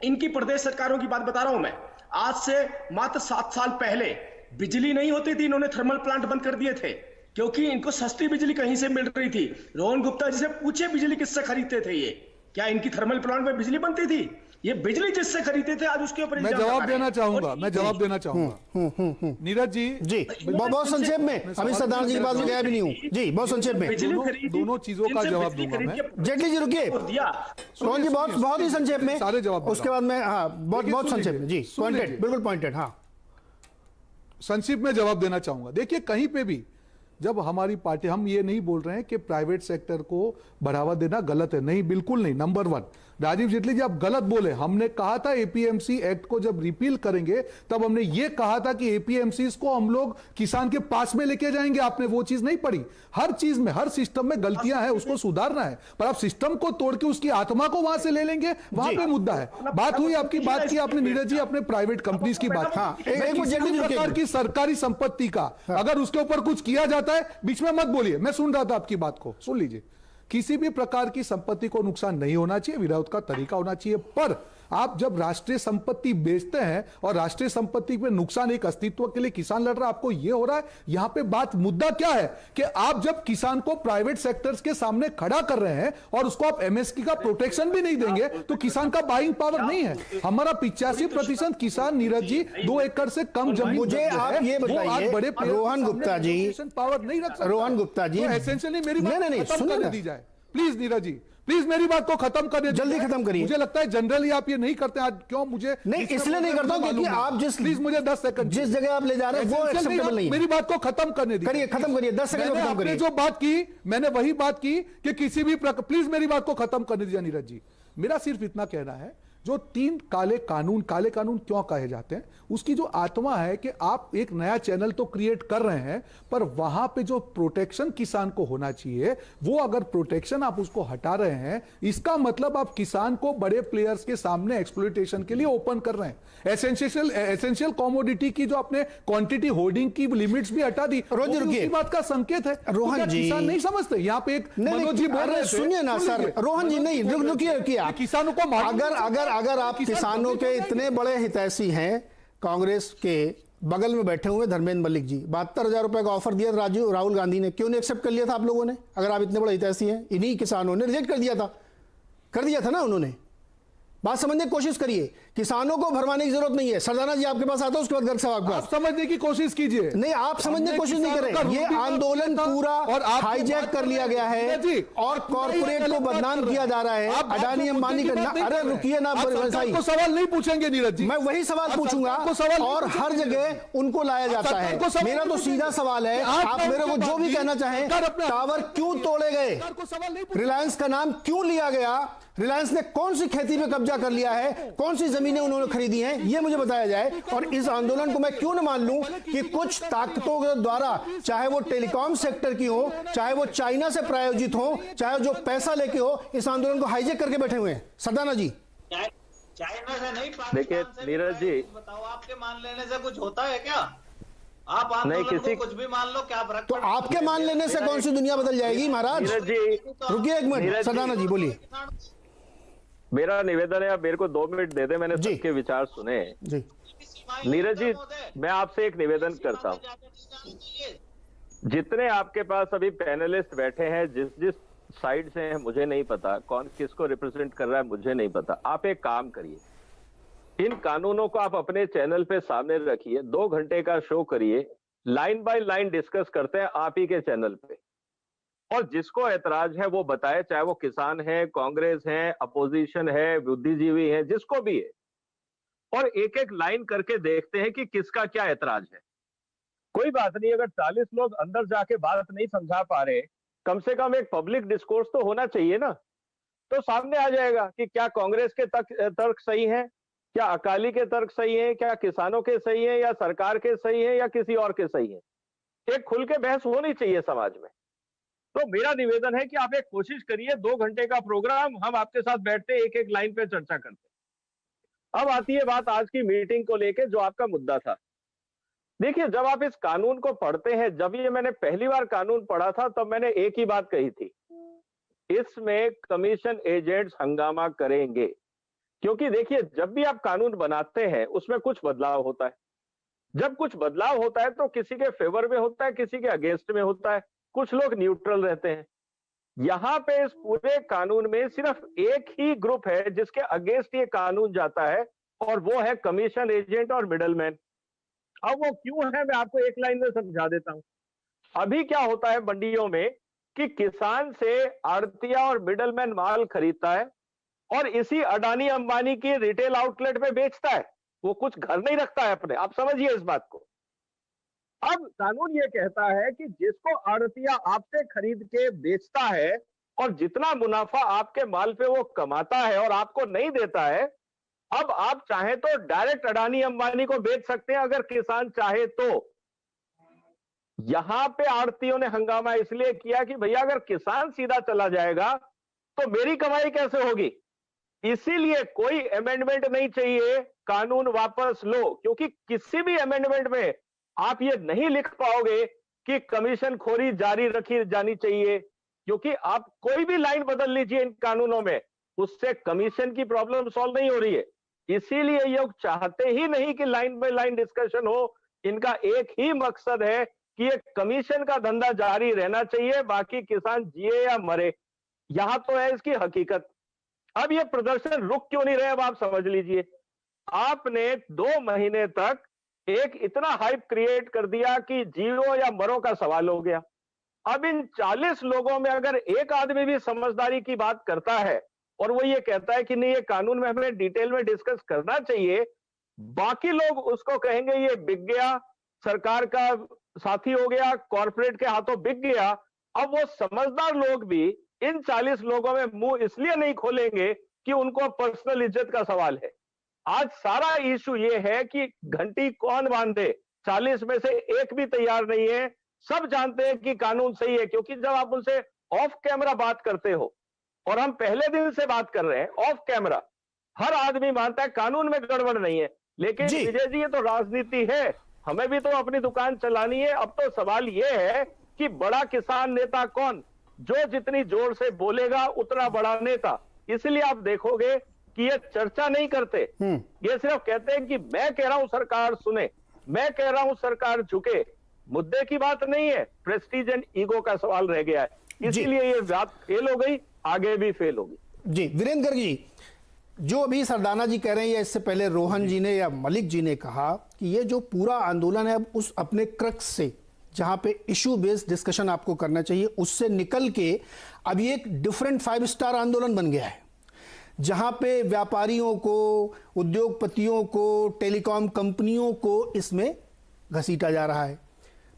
इनकी प्रदेश सरकारों की बात बता रहा हूं मैं, आज से मात्र 7 साल पहले बिजली नहीं होती थी, इन्होंने थर्मल प्लांट बंद कर दिए थे क्योंकि इनको सस्ती बिजली कहीं से मिल रही थी। रोहन गुप्ता जी से पूछे बिजली किससे खरीदते थे, ये क्या इनकी थर्मल प्लांट में बिजली बनती थी? ये बिजली जिससे खरीदते थे, आज उसके ऊपर मैं जवाब देना चाहूंगा नीरज जी। जी बहुत संक्षेप में, अमित सरदार जी की बात में गया भी नहीं हूं जी, बहुत संक्षेप में दोनों चीजों का जवाब दूंगा मैं। जेटली जी रुकिए, रोहन जी बहुत ही संक्षेप में, सारे जवाब उसके बाद में। हाँ, बहुत संक्षेप में जी, पॉइंटेड, बिल्कुल पॉइंटेड। हाँ, संक्षिप्त में जवाब देना चाहूंगा। देखिए, कहीं पे भी जब हमारी पार्टी, हम ये नहीं बोल रहे हैं कि प्राइवेट सेक्टर को बढ़ावा देना गलत है, नहीं, बिल्कुल नहीं। नंबर 1, राजीव जेटली जी आप गलत बोले। हमने कहा था एपीएमसी एक्ट को जब रिपील करेंगे, तब हमने ये कहा था कि एपीएमसी को हम लोग किसान के पास में लेके जाएंगे। आपने वो चीज नहीं पढ़ी। हर चीज में, हर सिस्टम में गलतियां हैं, उसको सुधारना है, पर आप सिस्टम को तोड़ के उसकी आत्मा को वहां से ले लेंगे, वहां पे मुद्दा है। बात हुई आपकी, बात की आपने नीरज जी अपने प्राइवेट कंपनीज की बात प्रकार की सरकारी संपत्ति का अगर उसके ऊपर कुछ किया जाता है, बीच में मत बोलिए, मैं सुन रहा था आपकी बात को, सुन लीजिए। किसी भी प्रकार की संपत्ति को नुकसान नहीं होना चाहिए, विरोध का तरीका होना चाहिए, पर आप जब राष्ट्रीय संपत्ति बेचते हैं और राष्ट्रीय संपत्ति पे नुकसान एक अस्तित्व के लिए किसान लड़ रहा है, आपको यह हो रहा है। यहां पे बात मुद्दा क्या है कि आप जब किसान को प्राइवेट सेक्टर्स के सामने खड़ा कर रहे हैं और उसको आप एमएसपी का प्रोटेक्शन भी नहीं देंगे तो किसान का बाइंग पावर नहीं है। हमारा 85% किसान नीरज जी 2 एकड़ से कम जमीन, मुझे आप ये बताइए बड़े रोहन गुप्ता जी, पावर नहीं रख सकते। रोहन गुप्ता जी, एसेंशियली मेरी बात नहीं, खत्म सुनिए करने ना। दी जाए प्लीज नीरज जी, प्लीज मेरी बात को खत्म करने जल्दी खत्म करिए। मुझे लगता है जनरली आप ये नहीं करते आज, क्यों मुझे नहीं इसलिए नहीं करता हूं क्योंकि आप प्लीज मुझे 10 सेकंड जिस जगह आप ले जा रहे हैं वो एक्सेप्टेबल नहीं है। मेरी बात को खत्म करने दी, करिए, खत्म करिए, 10 सेकंड में खत्म करिए। जो बात की मैंने वही बात की कि किसी भी प्लीज मेरी बात को खत्म करने दीजिए नीरज जी। मेरा सिर्फ इतना कहना है, जो 3 काले कानून क्यों कहे जाते हैं, उसकी जो आत्मा है कि आप एक नया चैनल तो क्रिएट कर रहे हैं, पर वहां पे जो प्रोटेक्शन किसान को होना चाहिए, वो अगर प्रोटेक्शन आप उसको हटा रहे हैं, इसका मतलब आप किसान को बड़े प्लेयर्स के सामने एक्सप्लॉयटेशन के लिए ओपन कर रहे हैं। एसेंशियल कॉमोडिटी की जो आपने क्वांटिटी होर्डिंग की लिमिट्स भी हटा दी, रोज रुकिए, बात का संकेत है। रोहन जी किसान नहीं समझते, यहाँ पे एक मनोज जी बोल रहे थे, सुनिए ना सर, रोहन जी नहीं, रुकिए आप किसानों को अगर आप किसानों के इतने बड़े हितैषी हैं, कांग्रेस के बगल में बैठे हुए धर्मेंद्र मलिक जी 72,000 रुपए का ऑफर दिया राहुल गांधी ने, क्यों नहीं एक्सेप्ट कर लिया था आप लोगों ने? अगर आप इतने बड़े हितैषी हैं, इन्हीं किसानों ने रिजेक्ट कर दिया था ना उन्होंने। बात समझने की कोशिश करिए, किसानों को भरवाने की जरूरत नहीं है। सरदाना जी आपके पास आता है, उसके बाद घर से आप समझने की कोशिश कीजिए। नहीं, आप समझने की कोशिश नहीं करें। ये आंदोलन पूरा और हाईजैक कर लिया गया है और कॉर्पोरेट को बदनाम किया जा रहा है। अडानी अंबानी का, अरे रुकिए ना, सवाल नहीं पूछेंगे नीरज जी, मैं वही सवाल पूछूंगा और हर जगह उनको लाया जाता है। मेरा तो सीधा सवाल है, आप मेरे को जो भी कहना चाहें, टावर क्यों तोड़े गए, रिलायंस का नाम क्यों लिया गया, रिलायंस ने कौन सी खेती पे कब्जा कर लिया है, कौन सी जमीनें उन्होंने खरीदी हैं, ये मुझे बताया जाए। और इस आंदोलन को मैं क्यों न मान लूं कि कुछ ताकतों के द्वारा, चाहे वो टेलीकॉम सेक्टर की हो, चाहे वो चाइना से प्रायोजित हो, चाहे जो पैसा लेके हो, इस आंदोलन को हाईजैक करके बैठे हुए हैं। सरदाना जी, चाइना से नहीं, देखिए नीरज जी, बताओ आपके मान लेने से कुछ होता है क्या? आप आंदोलन को कुछ भी मान लो, क्या फर्क? तो आपके मान लेने से कौन सी दुनिया बदल जाएगी महाराज? नीरज जी रुकिए एक मिनट, सरदाना जी बोलिए। मेरा निवेदन है, आप मेरे को 2 मिनट दे दे, मैंने सबके विचार सुने जी। नीरज जी, मैं आपसे एक निवेदन करता हूं, जितने आपके पास अभी पैनलिस्ट बैठे हैं, जिस साइड से हैं मुझे नहीं पता, कौन किसको रिप्रेजेंट कर रहा है मुझे नहीं पता, आप एक काम करिए, इन कानूनों को आप अपने चैनल पे सामने रखिए, 2 घंटे का शो करिए, लाइन बाय लाइन डिस्कस करते हैं आप ही के चैनल पे, और जिसको ऐतराज है वो बताए, चाहे वो किसान है, कांग्रेस है, अपोजिशन है, बुद्धिजीवी है, जिसको भी है, और एक एक लाइन करके देखते हैं कि किसका क्या ऐतराज है। कोई बात नहीं, अगर 40 लोग अंदर जाके बात नहीं समझा पा रहे, कम से कम एक पब्लिक डिस्कोर्स तो होना चाहिए ना, तो सामने आ जाएगा कि क्या कांग्रेस के तर्क सही है, क्या अकाली के तर्क सही है, क्या किसानों के सही है, या सरकार के सही है, या किसी और के सही है। एक खुल के बहस होनी चाहिए समाज में। तो मेरा निवेदन है कि आप एक कोशिश करिए, 2 घंटे का प्रोग्राम, हम आपके साथ बैठते एक एक लाइन पे चर्चा करते। अब आती है बात आज की मीटिंग को लेके, जो आपका मुद्दा था। देखिए, जब आप इस कानून को पढ़ते हैं, जब ये मैंने पहली बार कानून पढ़ा था, तब मैंने एक ही बात कही थी, इसमें कमीशन एजेंट्स हंगामा करेंगे। क्योंकि देखिए, जब भी आप कानून बनाते हैं उसमें कुछ बदलाव होता है। जब कुछ बदलाव होता है तो किसी के फेवर में होता है, किसी के अगेंस्ट में होता है, कुछ लोग न्यूट्रल रहते हैं। यहां पे इस पूरे कानून में सिर्फ एक ही ग्रुप है जिसके अगेंस्ट ये कानून जाता है, और वो है कमीशन एजेंट और मिडलमैन। अब वो क्यों है, मैं आपको एक लाइन में समझा देता हूं। अभी क्या होता है मंडियों में कि किसान से आड़तिया और मिडलमैन माल खरीदता है और इसी अडानी अंबानी की रिटेल आउटलेट में बेचता है। वो कुछ घर नहीं रखता है अपने, आप समझिए इस बात को। अब कानून ये कहता है कि जिसको आड़तिया आपसे खरीद के बेचता है और जितना मुनाफा आपके माल पे वो कमाता है और आपको नहीं देता है, अब आप चाहे तो डायरेक्ट अडानी अंबानी को बेच सकते हैं, अगर किसान चाहे तो। यहां पे आड़तियों ने हंगामा इसलिए किया कि भैया अगर किसान सीधा चला जाएगा तो मेरी कमाई कैसे होगी, इसीलिए कोई अमेंडमेंट नहीं चाहिए, कानून वापस लो। क्योंकि किसी भी अमेंडमेंट में आप ये नहीं लिख पाओगे कि कमीशन खोरी जारी रखी जानी चाहिए, क्योंकि आप कोई भी लाइन बदल लीजिए इन कानूनों में, उससे कमीशन की प्रॉब्लम सॉल्व नहीं हो रही है। इसीलिए ये लोग चाहते ही नहीं कि लाइन बाय लाइन डिस्कशन हो। इनका एक ही मकसद है कि ये कमीशन का धंधा जारी रहना चाहिए, बाकी किसान जिए या मरे। यहां तो है इसकी हकीकत। अब ये प्रदर्शन रुक क्यों नहीं रहे, अब आप समझ लीजिए। आपने 2 महीने तक एक इतना हाइप क्रिएट कर दिया कि जियो या मरो का सवाल हो गया। अब इन 40 लोगों में अगर एक आदमी भी समझदारी की बात करता है और वो ये कहता है कि नहीं ये कानून में हमें डिटेल में डिस्कस करना चाहिए, बाकी लोग उसको कहेंगे ये बिक गया, सरकार का साथी हो गया, कॉर्पोरेट के हाथों बिक गया। अब वो समझदार लोग भी इन 40 लोगों में मुंह इसलिए नहीं खोलेंगे कि उनको पर्सनल इज्जत का सवाल है। आज सारा इशू ये है कि घंटी कौन बांधे। 40 में से एक भी तैयार नहीं है। सब जानते हैं कि कानून सही है, क्योंकि जब आप उनसे ऑफ कैमरा बात करते हो, और हम पहले दिन से बात कर रहे हैं ऑफ कैमरा, हर आदमी मानता है कानून में गड़बड़ नहीं है। लेकिन विजय जी ये तो राजनीति है, हमें भी तो अपनी दुकान चलानी है। अब तो सवाल ये है कि बड़ा किसान नेता कौन, जो जितनी जोर से बोलेगा उतना बड़ा नेता। इसलिए आप देखोगे कि ये चर्चा नहीं करते, ये सिर्फ कहते हैं कि मैं कह रहा हूं सरकार सुने, मैं कह रहा हूं सरकार झुके। मुद्दे की बात नहीं है, प्रेस्टीज एंड ईगो का सवाल रह गया है। इसीलिए ये बात फेल हो गई, आगे भी फेल होगी। जी वीरेंद्र गर्ग जी, जो अभी सरदाना जी कह रहे हैं या इससे पहले रोहन जी ने या मलिक जी ने कहा कि ये जो पूरा आंदोलन है अब उस अपने क्रक्स से, जहां पे इशू बेस्ड डिस्कशन आपको करना चाहिए, उससे निकल के अब ये एक डिफरेंट 5 स्टार आंदोलन बन गया है, जहां पे व्यापारियों को, उद्योगपतियों को, टेलीकॉम कंपनियों को इसमें घसीटा जा रहा है।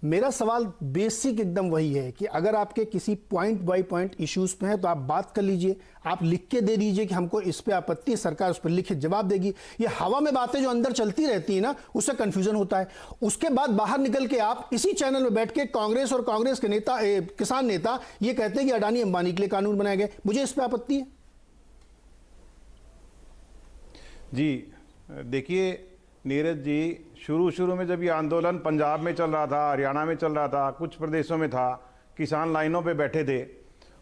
मेरा सवाल बेसिक एकदम वही है कि अगर आपके किसी पॉइंट बाय पॉइंट इश्यूज पे हैं तो आप बात कर लीजिए, आप लिख के दे दीजिए कि हमको इस पे आपत्ति है, सरकार उस पर लिखित जवाब देगी। ये हवा में बातें जो अंदर चलती रहती है ना, उससे कंफ्यूजन होता है। उसके बाद बाहर निकल के आप इसी चैनल में बैठ के कांग्रेस और कांग्रेस के नेता, किसान नेता ये कहते हैं कि अडानी अंबानी के लिए कानून बनाए गए। मुझे इस पर आपत्ति है। जी देखिए नीरज जी, शुरू में जब ये आंदोलन पंजाब में चल रहा था, हरियाणा में चल रहा था, कुछ प्रदेशों में था, किसान लाइनों पे बैठे थे,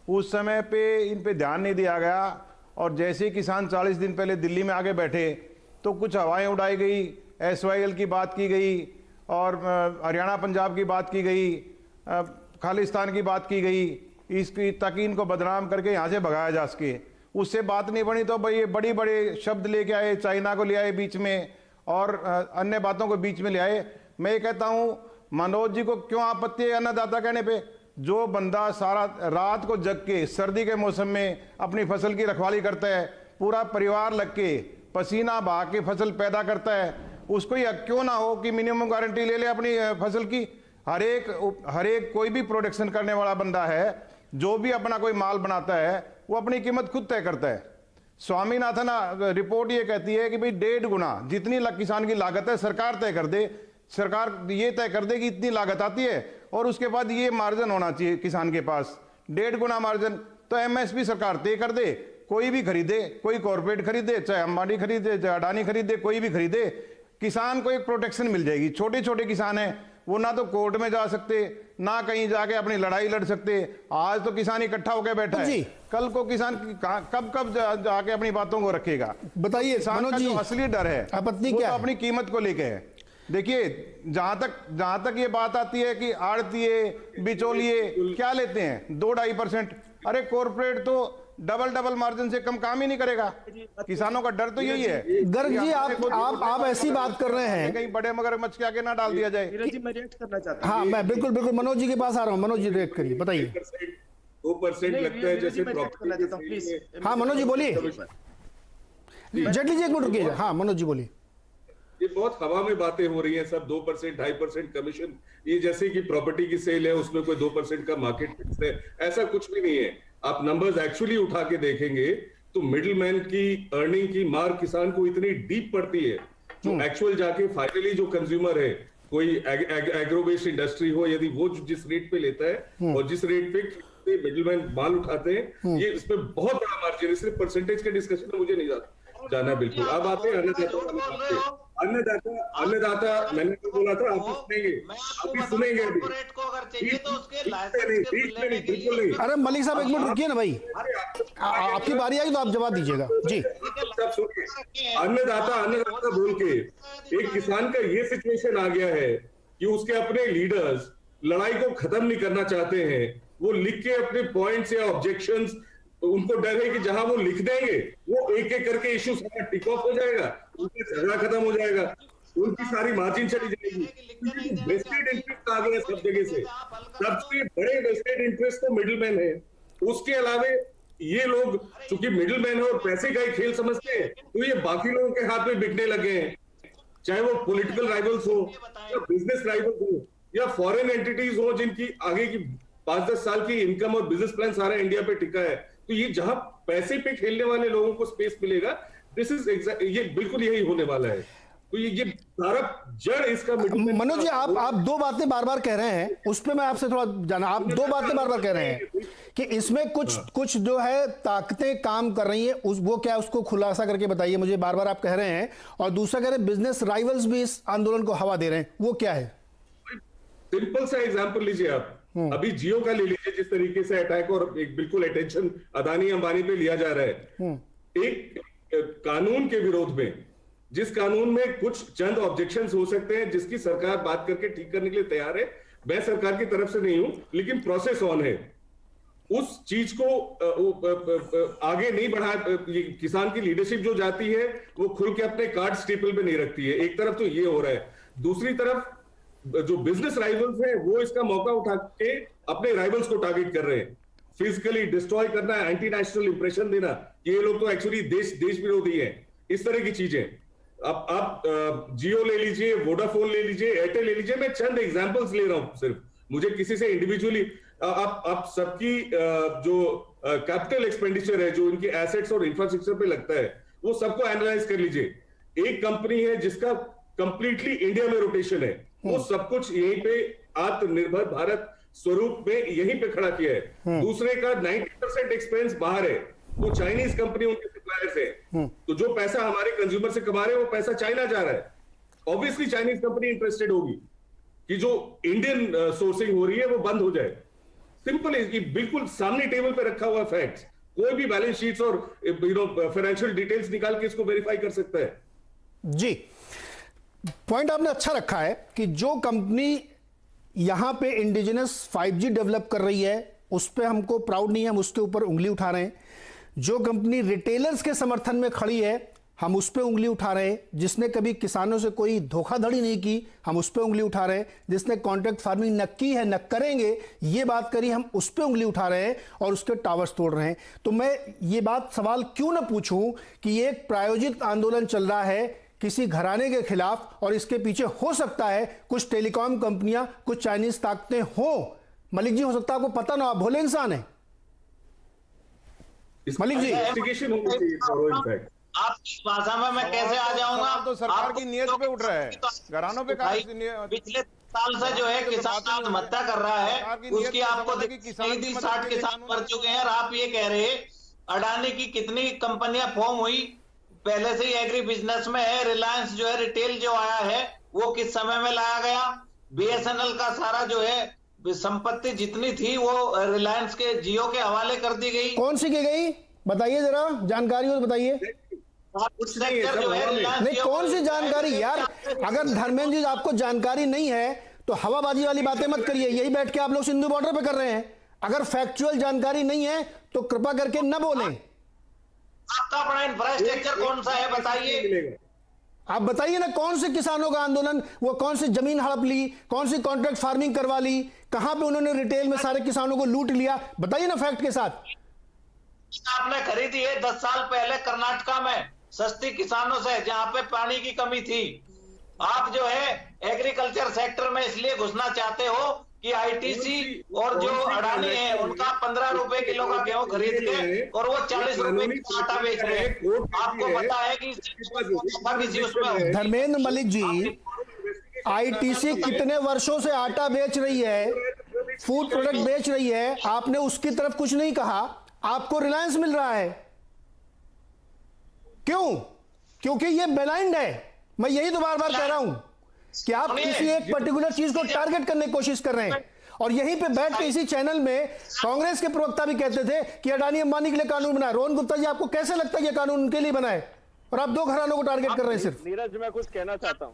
उस समय पे इन पे ध्यान नहीं दिया गया। और जैसे ही किसान 40 दिन पहले दिल्ली में आके बैठे तो कुछ हवाएं उड़ाई गई, SYL की बात की गई और हरियाणा पंजाब की बात की गई, खालिस्तान की बात की गई, इसकी ताकि इनको बदनाम करके यहाँ से भगाया जा सके। उससे बात नहीं बनी तो भाई ये बड़ी बड़े शब्द लेके आए, चाइना को ले आए बीच में और अन्य बातों को बीच में ले आए। मैं ये कहता हूं मनोज जी को क्यों आपत्ति है अन्नदाता कहने पे? जो बंदा सारा रात को जग के सर्दी के मौसम में अपनी फसल की रखवाली करता है, पूरा परिवार लग के पसीना बहा के फसल पैदा करता है, उसको ये क्यों ना हो कि मिनिमम गारंटी ले ले अपनी फसल की? हर एक कोई भी प्रोडक्शन करने वाला बंदा है, जो भी अपना कोई माल बनाता है, वो अपनी कीमत खुद तय करता है। स्वामीनाथन रिपोर्ट ये कहती है कि भाई 1.5 गुना जितनी किसान की लागत है सरकार तय कर दे, सरकार ये तय कर दे कि इतनी लागत आती है और उसके बाद ये मार्जिन होना चाहिए किसान के पास, 1.5 गुना मार्जिन। तो MSP सरकार तय कर दे, कोई भी खरीदे, कोई कॉर्पोरेट खरीदे, चाहे अंबानी खरीदे, चाहे अडानी खरीदे, कोई भी खरीदे, किसान को एक प्रोटेक्शन मिल जाएगी। छोटे छोटे किसान हैं, वो ना तो कोर्ट में जा सकते, ना कहीं जाके अपनी लड़ाई लड़ सकते। आज तो किसान इकट्ठा होकर बैठा है, कल को किसान कब जाके अपनी बातों को रखेगा? बताइए किसान का जो असली डर है आपत्ति वो क्या तो है? अपनी कीमत को लेके है। देखिए जहां तक ये बात आती है कि आड़तीये बिचौलिए क्या लेते हैं 2-2.5%, अरे कॉर्पोरेट तो डबल मार्जिन से कम काम ही नहीं करेगा। किसानों का डर तो यही है। गर्ग जी आप ऐसी बात कर रहे हैं, कहीं बड़े मगरमच्छ के आगे ना डाल दिया जाए। मैं रिएक्ट करना चाहता हूं। हाँ मैं बिल्कुल मनोज जी के पास आ रहा हूँ। मनोज जी रिएक्ट करिए, बताइए। 2% लगता है जैसे प्लीज। हाँ मनोज जी बोलिए। जेटली जी एक मिनट रुकिए। हाँ मनोज जी बोलिए। ये बहुत हवा में बातें हो रही हैं सब, 2%, 2.5% कमीशन, ये जैसे कि प्रॉपर्टी की सेल है उसमें कोई 2% का मार्केट फिक्स है, ऐसा कुछ भी नहीं है। आप नंबर्स एक्चुअली उठा के देखेंगे तो मिडिलमैन की अर्निंग की मार किसान को इतनी डीप पड़ती है, जो एक्चुअल जाके फाइनली जो कंज्यूमर है, कोई एग्रो बेस्ड इंडस्ट्री हो, यदि वो जिस रेट पे लेता है और जिस रेट पे मिडिलमैन माल उठाते हैं, ये इसमें बहुत बड़ा मार्जिन है। इसलिए परसेंटेज के डिस्कशन में मुझे नहीं जाना बिल्कुल। अब आते हैं अन्नदाता मैंने तो बोला था, आप सुनेंगे, अभी सुनेंगे अभी। को अगर चाहिए तो उसके बिल्कुल नहीं। अरे मलिक साहब एक मिनट रुकिए ना भाई, आपकी बारी आई तो आप जवाब दीजिएगा जी। अन्नदाता बोल के एक किसान का ये सिचुएशन आ गया है कि उसके अपने लीडर्स लड़ाई को खत्म नहीं करना चाहते हैं। वो लिख के अपने पॉइंट्स या ऑब्जेक्शंस, उनको डर है कि जहां वो लिख देंगे वो एक एक करके इश्यू सारा टिक ऑफ हो जाएगा, उनकी झगड़ा खत्म हो जाएगा, उनकी सारी मार्जिन चली जाएगी। वेस्टेड इंटरेस्ट आ गया सब जगह से, सबसे बड़े वेस्टेड इंटरेस्ट तो मिडिलमैन है। उसके अलावा ये लोग चूंकि मिडिलमैन है और पैसे का ही खेल समझते हैं, तो ये बाकी लोगों के हाथ में बिकने लगे हैं, चाहे वो पॉलिटिकल राइवल्स हो या बिजनेस राइवल्स हो या फॉरेन एंटिटीज हो जिनकी आगे की 5-10 साल की इनकम और बिजनेस प्लान सारा इंडिया पे टिका है। तो ये जहां पैसे पे खेलने वाले लोगों को स्पेस मिलेगा, ये बिल्कुल यही होने वाला है। तो ये सारा जड़ इसका मनोज जी, आप दो बातें बार बार कह रहे हैं, उस पे मैं आपसे थोड़ा जाना। आप दो बातें बार बार कह रहे हैं कि इसमें कुछ जो है ताकतें काम कर रही हैं, वो क्या, उसको खुलासा करके बताइए मुझे। बार बार आप कह रहे हैं, और दूसरा कह रहे हैं बिजनेस राइवल्स भी इस आंदोलन को हवा दे रहे हैं, वो क्या है? सिंपल सा एग्जांपल लीजिए आप, अभी जियो का ले लीजिए, जिस तरीके से अटैक और एक बिल्कुल अटेंशन अदानी अंबानी पे लिया जा रहा है। एक कानून के विरोध में, जिस कानून में कुछ चंद ऑब्जेक्शंस हो सकते हैं, जिसकी सरकार बात करके ठीक करने के लिए तैयार है, मैं सरकार की तरफ से नहीं हूं, लेकिन प्रोसेस ऑन है। उस चीज को आगे नहीं बढ़ा, किसान की लीडरशिप जो जाती है वो खुल के अपने कार्ड स्टेपल पे नहीं रखती है। एक तरफ तो ये हो रहा है, दूसरी तरफ जो बिजनेस राइवल्स हैं वो इसका मौका उठा के अपने राइवल्स को टारगेट कर रहे हैं, फिजिकली डिस्ट्रॉय करना, एंटी नेशनल इंप्रेशन देना, ये लोग तो एक्चुअली देश विरोधी हैं, इस तरह की चीजें। अब आप जियो ले लीजिए, वोडाफोन ले लीजिए, एयरटेल ले लीजिए, मैं चंद एग्जांपल्स ले रहा हूं सिर्फ, मुझे किसी से इंडिविजुअली आप सबकी जो कैपिटल एक्सपेंडिचर है, जो इनके एसेट्स और इंफ्रास्ट्रक्चर पे लगता है, वो सबको एनालाइज कर लीजिए। एक कंपनी है जिसका कंप्लीटली इंडिया में रोटेशन है, वो सब कुछ यहीं पे आत्मनिर्भर भारत स्वरूप में यहीं पे खड़ा किया है। दूसरे का 90% एक्सपेंस बाहर है, वो चाइनीज कंपनी उनके सप्लायर्स है। तो जो पैसा हमारे कंज्यूमर से कमा रहे हैं वो पैसा चाइना जा रहा है। ऑब्वियसली चाइनीज कंपनी इंटरेस्टेड होगी कि जो इंडियन सोर्सिंग हो रही है वो बंद हो जाए। सिंपल है, बिल्कुल सामने टेबल पे रखा हुआ फैक्ट्स, कोई भी बैलेंस शीट्स और फाइनेंशियल डिटेल्स निकाल के इसको वेरीफाई कर सकता है। जी, पॉइंट आपने अच्छा रखा है कि जो कंपनी यहां पे इंडिजिनस 5G डेवलप कर रही है उस पे हमको प्राउड नहीं है, हम उसके ऊपर उंगली उठा रहे हैं। जो कंपनी रिटेलर्स के समर्थन में खड़ी है हम उस पे उंगली उठा रहे हैं। जिसने कभी किसानों से कोई धोखाधड़ी नहीं की हम उस पे उंगली उठा रहे हैं। जिसने कॉन्ट्रैक्ट फार्मिंग न की है न करेंगे ये बात करी हम उस पे उंगली उठा रहे हैं और उसके टावर्स तोड़ रहे हैं। तो मैं ये बात सवाल क्यों ना पूछूं कि ये एक प्रायोजित आंदोलन चल रहा है किसी घराने के खिलाफ, और इसके पीछे हो सकता है कुछ टेलीकॉम कंपनियां, कुछ चाइनीज ताकतें हो। मलिक जी, हो सकता है आपको पता ना, आप भोले इंसान हैं। मलिक जी, आपकी भाषा में मैं कैसे आ जाऊंगा? तो सरकार की नीयत पे उठ रहा है, घरानों पे पिछले साल से जो है किसान आत्महत्या कर रहा है, उसकी आपको 60 किसान मर चुके हैं, और आप ये कह रहे अडानी की कितनी कंपनियां फॉर्म हुई, पहले से ही एग्री बिजनेस में है। रिलायंस जो है रिटेल जो आया है वो किस समय में लाया गया? BSNL का सारा जो है संपत्ति जितनी थी वो रिलायंस के जियो के हवाले कर दी गई। कौन सी की गई बताइए, जरा जानकारी हो तो बताइए। नहीं, कौन सी जानकारी यार? अगर धर्मेंद्र जी आपको जानकारी नहीं है तो हवाबाजी वाली बातें मत करिए। यही बैठ के आप लोग सिंधु बॉर्डर पे कर रहे हैं। अगर फैक्चुअल जानकारी नहीं है तो कृपा करके न बोलें। आपका अपना इंफ्रास्ट्रक्चर कौन सा है बताइए। आप बताइए ना, कौन से किसानों का आंदोलन, वो कौन सी जमीन हड़प ली, कौन सी कॉन्ट्रैक्ट फार्मिंग करवा ली, कहां पे उन्होंने रिटेल में सारे किसानों को लूट लिया, बताइए ना फैक्ट के साथ। आपने खरीदी है 10 साल पहले कर्नाटका में सस्ती किसानों से, जहां पे पानी की कमी थी। आप जो है एग्रीकल्चर सेक्टर में इसलिए घुसना चाहते हो कि ITC और जो अडानी है उनका 15 रुपए किलो का गेहूं खरीद के और वो 40 रुपए का आटा बेच रहे हैं। आपको पता है कि उसमें धर्मेंद्र मलिक जी, ITC कितने वर्षों से आटा बेच रही है, फूड प्रोडक्ट बेच रही है, आपने उसकी तरफ कुछ नहीं कहा। आपको रिलायंस मिल रहा है, क्यों? क्योंकि ये ब्लाइंड है। मैं यही तो बार बार कह रहा हूं कि आप किसी एक पर्टिकुलर चीज को टारगेट करने की कोशिश कर रहे हैं, और यहीं पे बैठ के इसी चैनल में कांग्रेस के प्रवक्ता भी कहते थे कि अडानी अंबानी के लिए कानून बना। रोहन गुप्ता जी, आपको कैसे लगता है ये कानून उनके लिए बना है और आप दो घरानों को टारगेट कर रहे हैं सिर्फ? नीरज, मैं कुछ कहना चाहता हूं।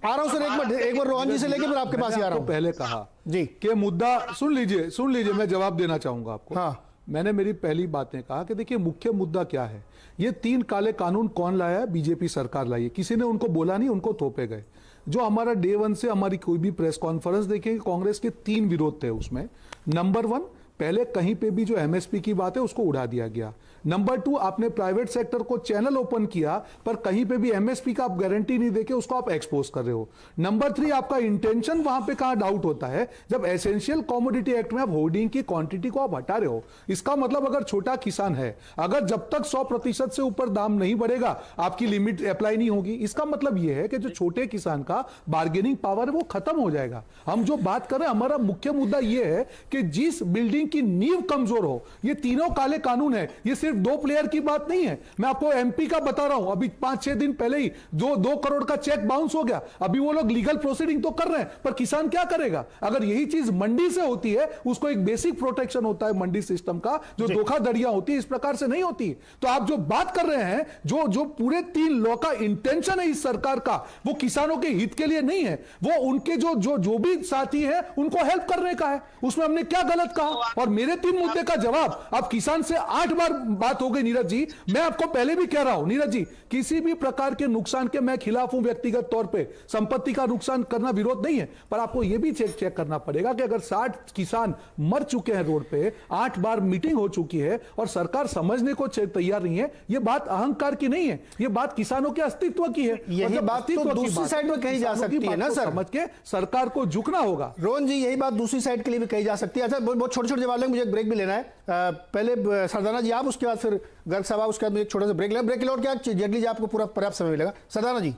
आ रहा हूं सर, एक बार रोहन जी से लेके फिर आपके पास ही आ रहा हूं। पहले कहा जी कि मुद्दा सुन लीजिए, मैं जवाब देना चाहूंगा आपको। हाँ। मैंने मेरी पहली बात में कहा कि देखिए मुख्य मुद्दा क्या है। ये 3 काले कानून कौन लाया है? बीजेपी सरकार लाई है। किसी ने उनको बोला नहीं, उनको थोपे गए। जो हमारा डे 1 से हमारी कोई भी प्रेस कॉन्फ्रेंस देखेंगे, कांग्रेस के 3 विरोध थे उसमें। नंबर 1, पहले कहीं पे भी जो एमएसपी की बात है उसको उड़ा दिया गया। नंबर 2, आपने प्राइवेट सेक्टर को चैनल ओपन किया पर कहीं पे भी एमएसपी का आप गारंटी नहीं देके उसको आप एक्सपोज कर रहे हो। नंबर 3, आपका इंटेंशन वहां पे कहां डाउट होता है जब एसेंशियल कमोडिटी एक्ट में आप होर्डिंग की क्वांटिटी को आप हटा रहे हो। इसका मतलब अगर छोटा किसान है, अगर जब तक 100% से ऊपर दाम नहीं बढ़ेगा आपकी लिमिट अप्लाई नहीं होगी। इसका मतलब यह है कि जो छोटे किसान का बार्गेनिंग पावर है वो खत्म हो जाएगा। हम जो बात कर रहे हैं, हमारा मुख्य मुद्दा यह है कि जिस बिल्डिंग की नींव कमजोर हो, ये तीनों काले कानून है। ये सिर्फ 2 प्लेयर की बात नहीं है। मैं आपको एमपी का बता रहा हूं, अभी 5-6 दिन पहले ही 2 करोड़ का चेक बाउंस हो गया। अभी वो लोग लीगल प्रोसीडिंग तो कर रहे हैं, पर किसान क्या करेगा? अगर यही चीज मंडी से होती है, उसको एक बेसिक प्रोटेक्शन होता है मंडी सिस्टम का, जो धोखाधड़ियां होती है इस प्रकार से नहीं होती। तो आप जो बात कर रहे हैं, जो पूरे 3 लॉ का इंटेंशन है इस सरकार का, वो किसानों के हित के लिए नहीं है, वो उनके जो भी साथी हैं उनको हेल्प करने का है। उसमें हमने क्या गलत कहा? और मेरे 3 मुद्दे का जवाब अब किसान से 8 बार बात हो गई। नीरज जी, मैं आपको पहले भी कह रहा हूं, नीरज जी, किसी भी प्रकार के नुकसान के मैं खिलाफ हूं व्यक्तिगत तौर पे। संपत्ति का नुकसान करना विरोध नहीं है, पर आपको यह भी चेक करना पड़ेगा कि अगर 60 किसान मर चुके हैं रोड पे, 8 बार मीटिंग हो चुकी है और सरकार समझने को तैयार नहीं है, यह बात अहंकार की नहीं है, यह बात किसानों के अस्तित्व की है। यही बात तो दूसरी साइड में कही जा सकती है ना सर, समझ के सरकार को झुकना होगा। रोहन जी, यही बात दूसरी साइड के लिए भी कही जा सकती है। अच्छा, बहुत छोटे-छोटे जवाब लेंगे, मुझे एक ब्रेक भी लेना है। पहले सरदाना जी आप, उसके बाद फिर गर्ग साहब, उसके बाद मुझे एक छोटा सा ब्रेक लेना। ब्रेक लौट के जेटली जी आपको पूरा पर्याप्त समय मिलेगा। सरदाना जी,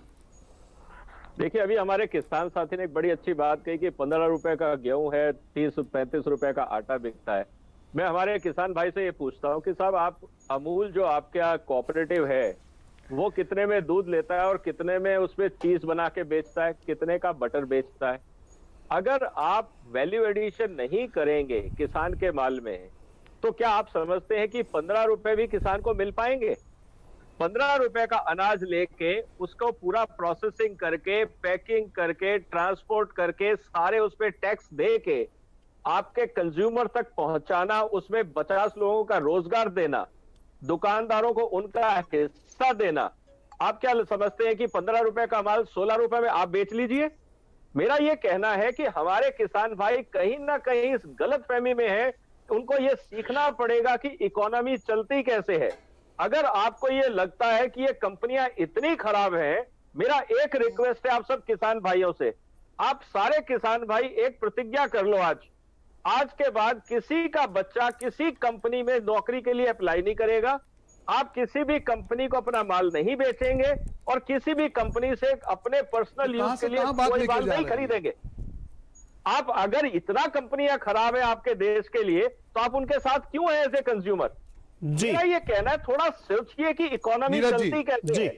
देखिए, अभी हमारे किसान साथी ने एक बड़ी अच्छी बात कही कि 15 रुपए का गेहूं है, 30-35 रुपए का आटा बिकता है। मैं हमारे किसान भाई से ये पूछता हूं कि साहब, आप अमूल जो आपका कोऑपरेटिव है वो कितने में दूध लेता है और कितने में उसमें चीज बना के बेचता है, कितने का बटर बेचता है? अगर आप वैल्यू एडिशन नहीं करेंगे किसान के माल में, तो क्या आप समझते हैं कि 15 रुपए भी किसान को मिल पाएंगे? 15 रुपए का अनाज लेके उसको पूरा प्रोसेसिंग करके, पैकिंग करके, ट्रांसपोर्ट करके, सारे उस पर टैक्स दे के आपके कंज्यूमर तक पहुंचाना, उसमें 50 लोगों का रोजगार देना, दुकानदारों को उनका हिस्सा देना। आप क्या समझते हैं कि 15 रुपए का माल 16 रुपए में आप बेच लीजिए? मेरा यह कहना है कि हमारे किसान भाई कहीं ना कहीं इस गलत फहमी में है। उनको यह सीखना पड़ेगा कि इकोनॉमी चलती कैसे है। अगर आपको यह लगता है कि ये कंपनियां इतनी खराब हैं, मेरा एक रिक्वेस्ट है आप सब किसान भाइयों से, आप सारे किसान भाई एक प्रतिज्ञा कर लो। आज के बाद किसी का बच्चा किसी कंपनी में नौकरी के लिए अप्लाई नहीं करेगा। आप किसी भी कंपनी को अपना माल नहीं बेचेंगे और किसी भी कंपनी से अपने पर्सनल यूज के लिए कोई माल नहीं खरीदेंगे। आप अगर इतना कंपनियां खराब है आपके देश के लिए, तो आप उनके साथ क्यों हैं एज ए कंज्यूमर? मेरा ये कहना है, थोड़ा सोचिए कि इकोनॉमी चलती कैसे है।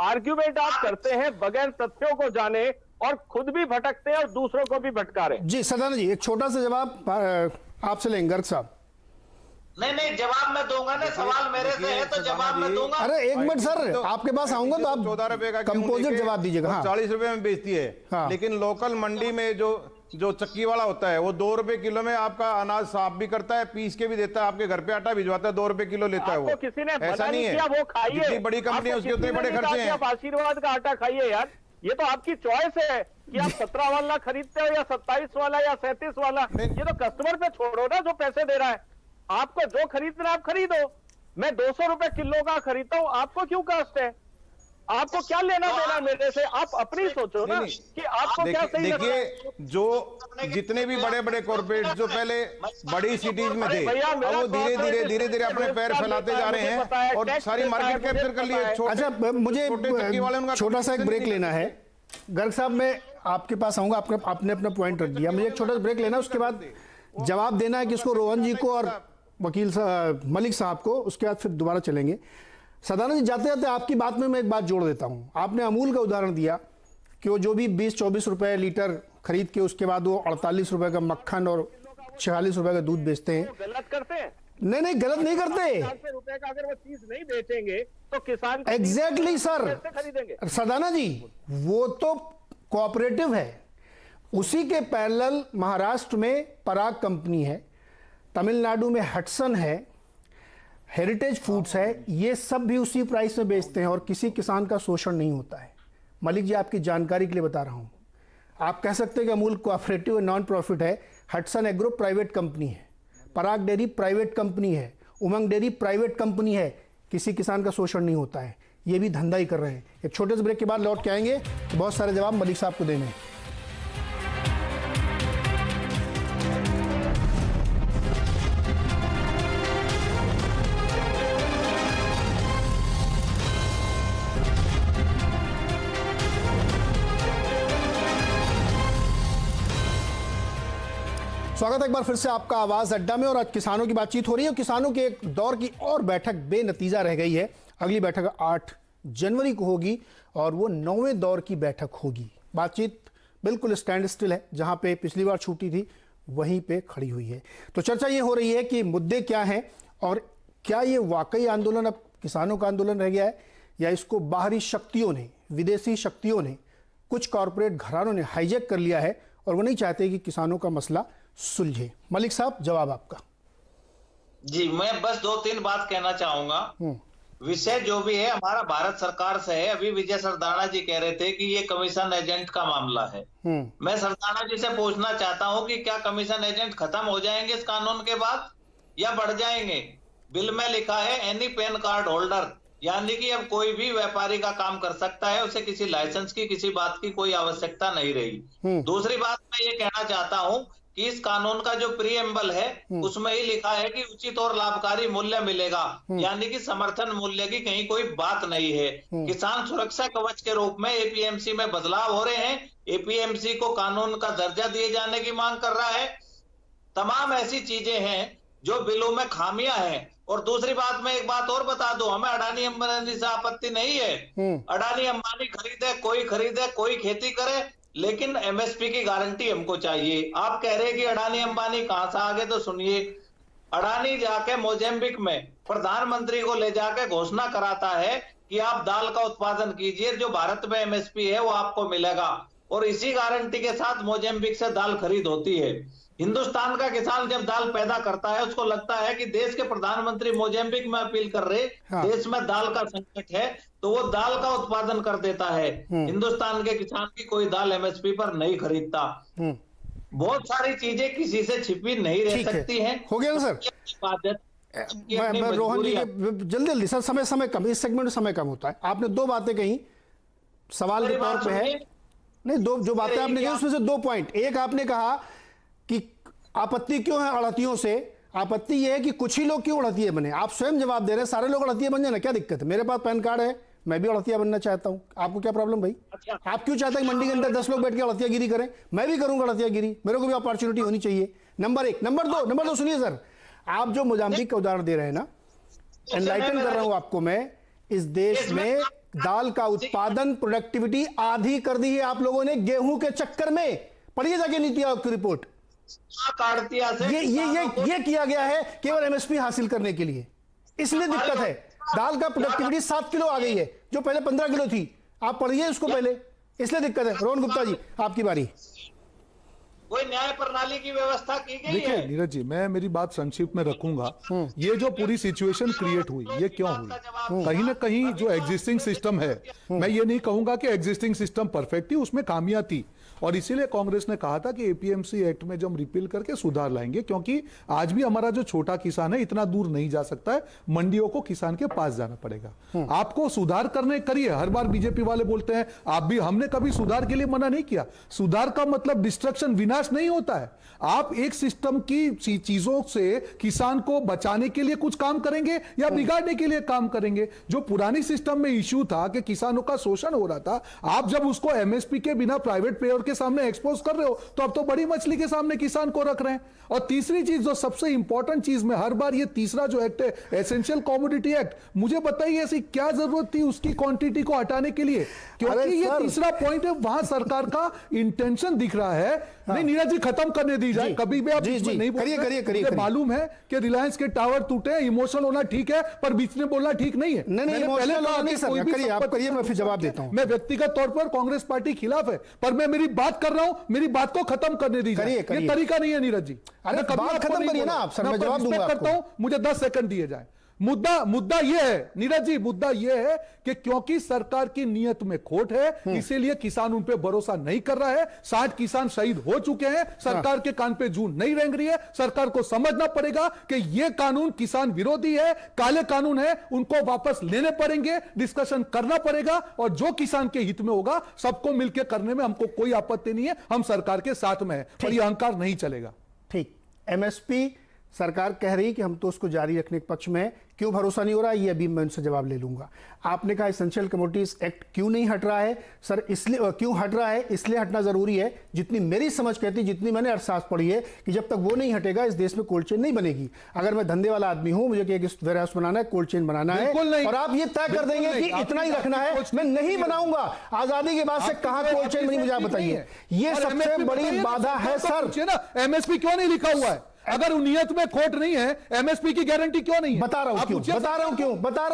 आर्ग्यूमेंट आप करते हैं बगैर तथ्यों को जाने और खुद भी भटकते हैं और दूसरों को भी भटका रहे हैं। जी सरदाना जी, एक छोटा सा जवाब आपसे लेंगे। गर्ग साहब, नहीं, जवाब मैं दूंगा ना, सवाल मेरे से है तो जवाब मैं दूंगा। अरे एक मिनट सर, आपके पास आऊंगा तो आप 14 रुपए का कंपोजिट जवाब दीजिएगा। हाँ। 40 रुपए में बेचती है। हाँ। लेकिन लोकल मंडी में जो चक्की वाला होता है वो 2 रुपए किलो में आपका अनाज साफ भी करता है, पीस के भी देता है, आपके घर पे आटा भिजवाता है, 2 रुपए किलो लेता है वो। किसी ने ऐसा नहीं है, वो खाइए, जितनी बड़ी कंपनी है उसके उतने बड़े खर्चे हैं। आप आशीर्वाद का आटा खाइए यार, ये तो आपकी चॉइस है कि आप 17 वाला खरीदते हो या 27 वाला या 37 वाला। ये तो कस्टमर पे छोड़ो ना, जो पैसे दे रहा है। आपको जो खरीदना आप खरीदो। मैं 200 रुपए किलो का खरीदता हूं, आपको क्यों कष्ट है? आपको क्या लेना देना मेरे से? आप अपनी सोचो ना कि आपको क्या सही लगता है। देखिए, जो जितने भी बड़े बड़े कॉर्पोरेट जो पहले बड़ी सिटीज में थे, अब वो धीरे धीरे अपने पैर फैलाते जा रहे हैं और सारी मार्केट कैप्चर कर लिए। अच्छा, मुझे छोटा सा एक ब्रेक लेना है। गर्ग साहब, मैं आपके पास आऊंगा, आपने अपना पॉइंट रख दिया, मुझे एक छोटा सा ब्रेक लेना है, उसके बाद जवाब देना है किसको, रोहन जी को और वकील मलिक साहब को, उसके बाद फिर दोबारा चलेंगे। सदानंद जी, जाते जाते आपकी बात में मैं एक बात जोड़ देता हूं। आपने अमूल का उदाहरण दिया कि वो जो भी 20-24 रुपए लीटर खरीद के उसके बाद वो 48 रुपए का मक्खन और 46 रुपए का दूध बेचते हैं। गलत करते हैं? नहीं, गलत नहीं करते। रुपए का अगर वो चीज नहीं बेचेंगे तो किसान एग्जैक्टली सर, खरीदेंगे। सदानंद जी, वो तो कोऑपरेटिव है। उसी के पैरेलल महाराष्ट्र में पराग कंपनी है, तमिलनाडु में हटसन है, हेरिटेज फूड्स है, ये सब भी उसी प्राइस में बेचते हैं और किसी किसान का शोषण नहीं होता है। मलिक जी, आपकी जानकारी के लिए बता रहा हूं, आप कह सकते हैं कि अमूल कोऑपरेटिव नॉन प्रॉफिट है, हटसन एग्रो प्राइवेट कंपनी है, पराग डेयरी प्राइवेट कंपनी है, उमंग डेयरी प्राइवेट कंपनी है, किसी किसान का शोषण नहीं होता है। ये भी धंधा ही कर रहे हैं। एक छोटे से ब्रेक के बाद लौट के आएंगे, बहुत सारे जवाब मलिक साहब को देने हैं। स्वागत है एक बार फिर से आपका आवाज अड्डा में। और आज किसानों की बातचीत हो रही है। किसानों के एक दौर की और बैठक बेनतीजा रह गई है। अगली बैठक 8 जनवरी को होगी और वो 9वें दौर की बैठक होगी। बातचीत बिल्कुल स्टैंड स्टिल है, जहां पे पिछली बार छूटी थी वहीं पे खड़ी हुई है। तो चर्चा ये हो रही है कि मुद्दे क्या हैं और क्या ये वाकई आंदोलन अब किसानों का आंदोलन रह गया है या इसको बाहरी शक्तियों ने, विदेशी शक्तियों ने, कुछ कॉरपोरेट घरानों ने हाईजैक कर लिया है और वो नहीं चाहते कि किसानों का मसला सुलझे। मलिक साहब, जवाब आपका। जी, मैं बस 2-3 बात कहना चाहूंगा। विषय जो भी है हमारा भारत सरकार से है। अभी विजय सरदाना जी कह रहे थे कि ये कमीशन एजेंट का मामला है। मैं सरदाना जी से पूछना चाहता हूं कि क्या कमीशन एजेंट खत्म हो जाएंगे इस कानून के बाद या बढ़ जाएंगे? बिल में लिखा है एनी पैन कार्ड होल्डर, यानी कि अब कोई भी व्यापारी का काम कर सकता है, उसे किसी लाइसेंस की, किसी बात की कोई आवश्यकता नहीं रही। दूसरी बात मैं ये कहना चाहता हूं कि इस कानून का जो प्रीएम्बल है उसमें ही लिखा है कि उचित और लाभकारी मूल्य मिलेगा, यानी कि समर्थन मूल्य की कहीं कोई बात नहीं है। किसान सुरक्षा कवच के रूप में एपीएमसी में बदलाव हो रहे हैं। एपीएमसी को कानून का दर्जा दिए जाने की मांग कर रहा है। तमाम ऐसी चीजें हैं जो बिलों में खामियां हैं। और दूसरी बात, मैं एक बात और बता दूं, हमें अडानी अंबानी से आपत्ति नहीं है। अडानी अंबानी खरीदे, कोई खेती करे, लेकिन एमएसपी की गारंटी हमको चाहिए। आप कह रहे हैं कि अडानी अंबानी कहां से आगे, तो सुनिए, अडानी जाके मोजाम्बिक में प्रधानमंत्री को ले जाके घोषणा कराता है कि आप दाल का उत्पादन कीजिए, जो भारत में एमएसपी है वो आपको मिलेगा, और इसी गारंटी के साथ मोजाम्बिक से दाल खरीद होती है। हिंदुस्तान का किसान जब दाल पैदा करता है उसको लगता है कि देश के प्रधानमंत्री मोजाम्बिक में अपील कर रहे, देश में दाल का संकट है, तो वो दाल का उत्पादन कर देता है। हिंदुस्तान के किसान की कोई दाल एमएसपी पर नहीं खरीदता। बहुत सारी चीजें किसी से छिपी नहीं रह सकती हैं। हो गया ना सर? मैं रोहन जी के जल्दी सर, समय कम, इस सेगमेंट में समय कम होता है। आपने 2 बातें कही, सवाल के तौर पे है। नहीं, 2 जो बातें आपने कही उसमें से 2 पॉइंट। एक, आपने कहा कि आपत्ति क्यों है अड़तियों से? आपत्ति यह है कि कुछ ही लोग क्यों अड़तिये बने। आप स्वयं जवाब दे रहे हैं, सारे लोग अड़तिये बन जाए ना, क्या दिक्कत है? मेरे पास पैन कार्ड है, मैं भी अड़तिया बनना चाहता हूं, आपको क्या प्रॉब्लम भाई? आप क्यों चाहते हैं मंडी के अंदर 10 लोग बैठ के अड़तियागिरी करें? मैं भी करूंगा अड़तियागिरी, मेरे को भी अपॉर्चुनिटी होनी चाहिए। नंबर 1। नंबर 2 सुनिए सर, आप जो मोजाम्बिक का उदाहरण दे रहे हैं ना, एनलाइटन कर रहा हूं आपको मैं, इस देश में दाल का उत्पादन, प्रोडक्टिविटी आधी कर दी है आप लोगों ने गेहूं के चक्कर में। पढ़िए जाके नीति आयोग की रिपोर्ट। ये किया गया है केवल एमएसपी हासिल करने के लिए, इसलिए दिक्कत है। दाल का प्रोडक्टिविटी 7 किलो आ गई है, जो पहले 15 किलो थी। आप पढ़िए उसको पहले, इसलिए दिक्कत है। रोहन गुप्ता जी, आपकी बारी। कोई न्याय प्रणाली की व्यवस्था की गई है? देखिए नीरज जी, मैं मेरी बात संक्षिप्त में रखूंगा। ये जो पूरी सिचुएशन क्रिएट हुई, ये क्यों हुई? कहीं ना कहीं जो एग्जिस्टिंग सिस्टम है, मैं ये नहीं कहूंगा कि एग्जिस्टिंग सिस्टम परफेक्ट थी, उसमें खामियां थी, और इसीलिए कांग्रेस ने कहा था कि एपीएमसी एक्ट में जो हम रिपील करके सुधार लाएंगे, क्योंकि आज भी हमारा जो छोटा किसान है इतना दूर नहीं जा सकता है, मंडियों को किसान के पास जाना पड़ेगा। आपको सुधार करने करिए, हर बार बीजेपी वाले बोलते हैं, आप भी, हमने कभी सुधार के लिए मना नहीं किया। सुधार का मतलब डिस्ट्रक्शन, विनाश नहीं होता है। आप एक सिस्टम की चीजों से किसान को बचाने के लिए कुछ काम करेंगे या बिगाड़ने के लिए काम करेंगे। जो पुरानी सिस्टम में इश्यू था कि किसानों का शोषण हो रहा था, आप जब उसको एमएसपी के बिना प्राइवेट प्लेयर के के सामने एक्सपोज कर रहे हो, तो अब तो बड़ी मछली के सामने किसान को रख रहे हैं। और तीसरी चीज जो सबसे इंपॉर्टेंट चीज में हर बार ये तीसरा जो एक्ट है एसेंशियल कमोडिटी एक्ट, मुझे बताइए ऐसी क्या जरूरत थी उसकी क्वांटिटी को हटाने के लिए, क्योंकि ये तीसरा पॉइंट है, वहां सरकार का इंटेंशन दिख रहा है। नहीं नीरज जी, खत्म करने दी जाए, कभी भी आप नहीं बोलिए। मालूम है कि रिलायंस के टावर टूटे, इमोशनल होना ठीक है, पर बीच में बोलना ठीक नहीं है। नहीं, मैं फिर जवाब देता हूं। मैं व्यक्तिगत तौर पर कांग्रेस पार्टी खिलाफ है, पर मैं मेरी बात कर रहा हूं, मेरी बात को खत्म करने दीजिए। ये तरीका नहीं है नीरज जी। अरे बात खत्म करिए ना आप सर, मैं जवाब दूंगा करता हूं, मुझे 10 सेकंड दिए जाए। मुद्दा यह है नीरज जी, मुद्दा यह है कि क्योंकि सरकार की नीयत में खोट है, इसीलिए किसान उन पे भरोसा नहीं कर रहा है। 60 किसान शहीद हो चुके हैं, सरकार के कान पे जून नहीं रेंग रही है। सरकार को समझना पड़ेगा कि यह कानून किसान विरोधी है, काले कानून है, उनको वापस लेने पड़ेंगे, डिस्कशन करना पड़ेगा, और जो किसान के हित में होगा सबको मिलकर करने में हमको कोई आपत्ति नहीं है। हम सरकार के साथ में है, और यह अहंकार नहीं चलेगा। ठीक, एमएसपी सरकार कह रही कि हम तो उसको जारी रखने के पक्ष में है, क्यों भरोसा नहीं हो रहा है ये अभी मैं उनसे जवाब ले लूंगा। आपने कहा एसेंशियल कमोडिटीज एक्ट क्यों नहीं हट रहा है सर, इसलिए क्यों हट रहा है, इसलिए हटना जरूरी है, जितनी मेरी समझ कहती, जितनी मैंने अरसास पढ़ी है कि जब तक वो नहीं हटेगा इस देश में कोल्ड चेन नहीं बनेगी। अगर मैं धंधे वाला आदमी हूं, मुझे एक वेयर हाउस बनाना है, कोल्ड चेन बनाना है, और आप ये तय कर देंगे कि इतना ही रखना है, मैं नहीं बनाऊंगा। आजादी के बाद से कहां कोल्ड चेन बनी, मुझे आप बताइए। ये सबसे बड़ी बाधा है सर। एमएसपी क्यों नहीं लिखा हुआ है? अगर नियत में खोट नहीं है, एमएसपी की गारंटी क्यों नहीं है? बता रहा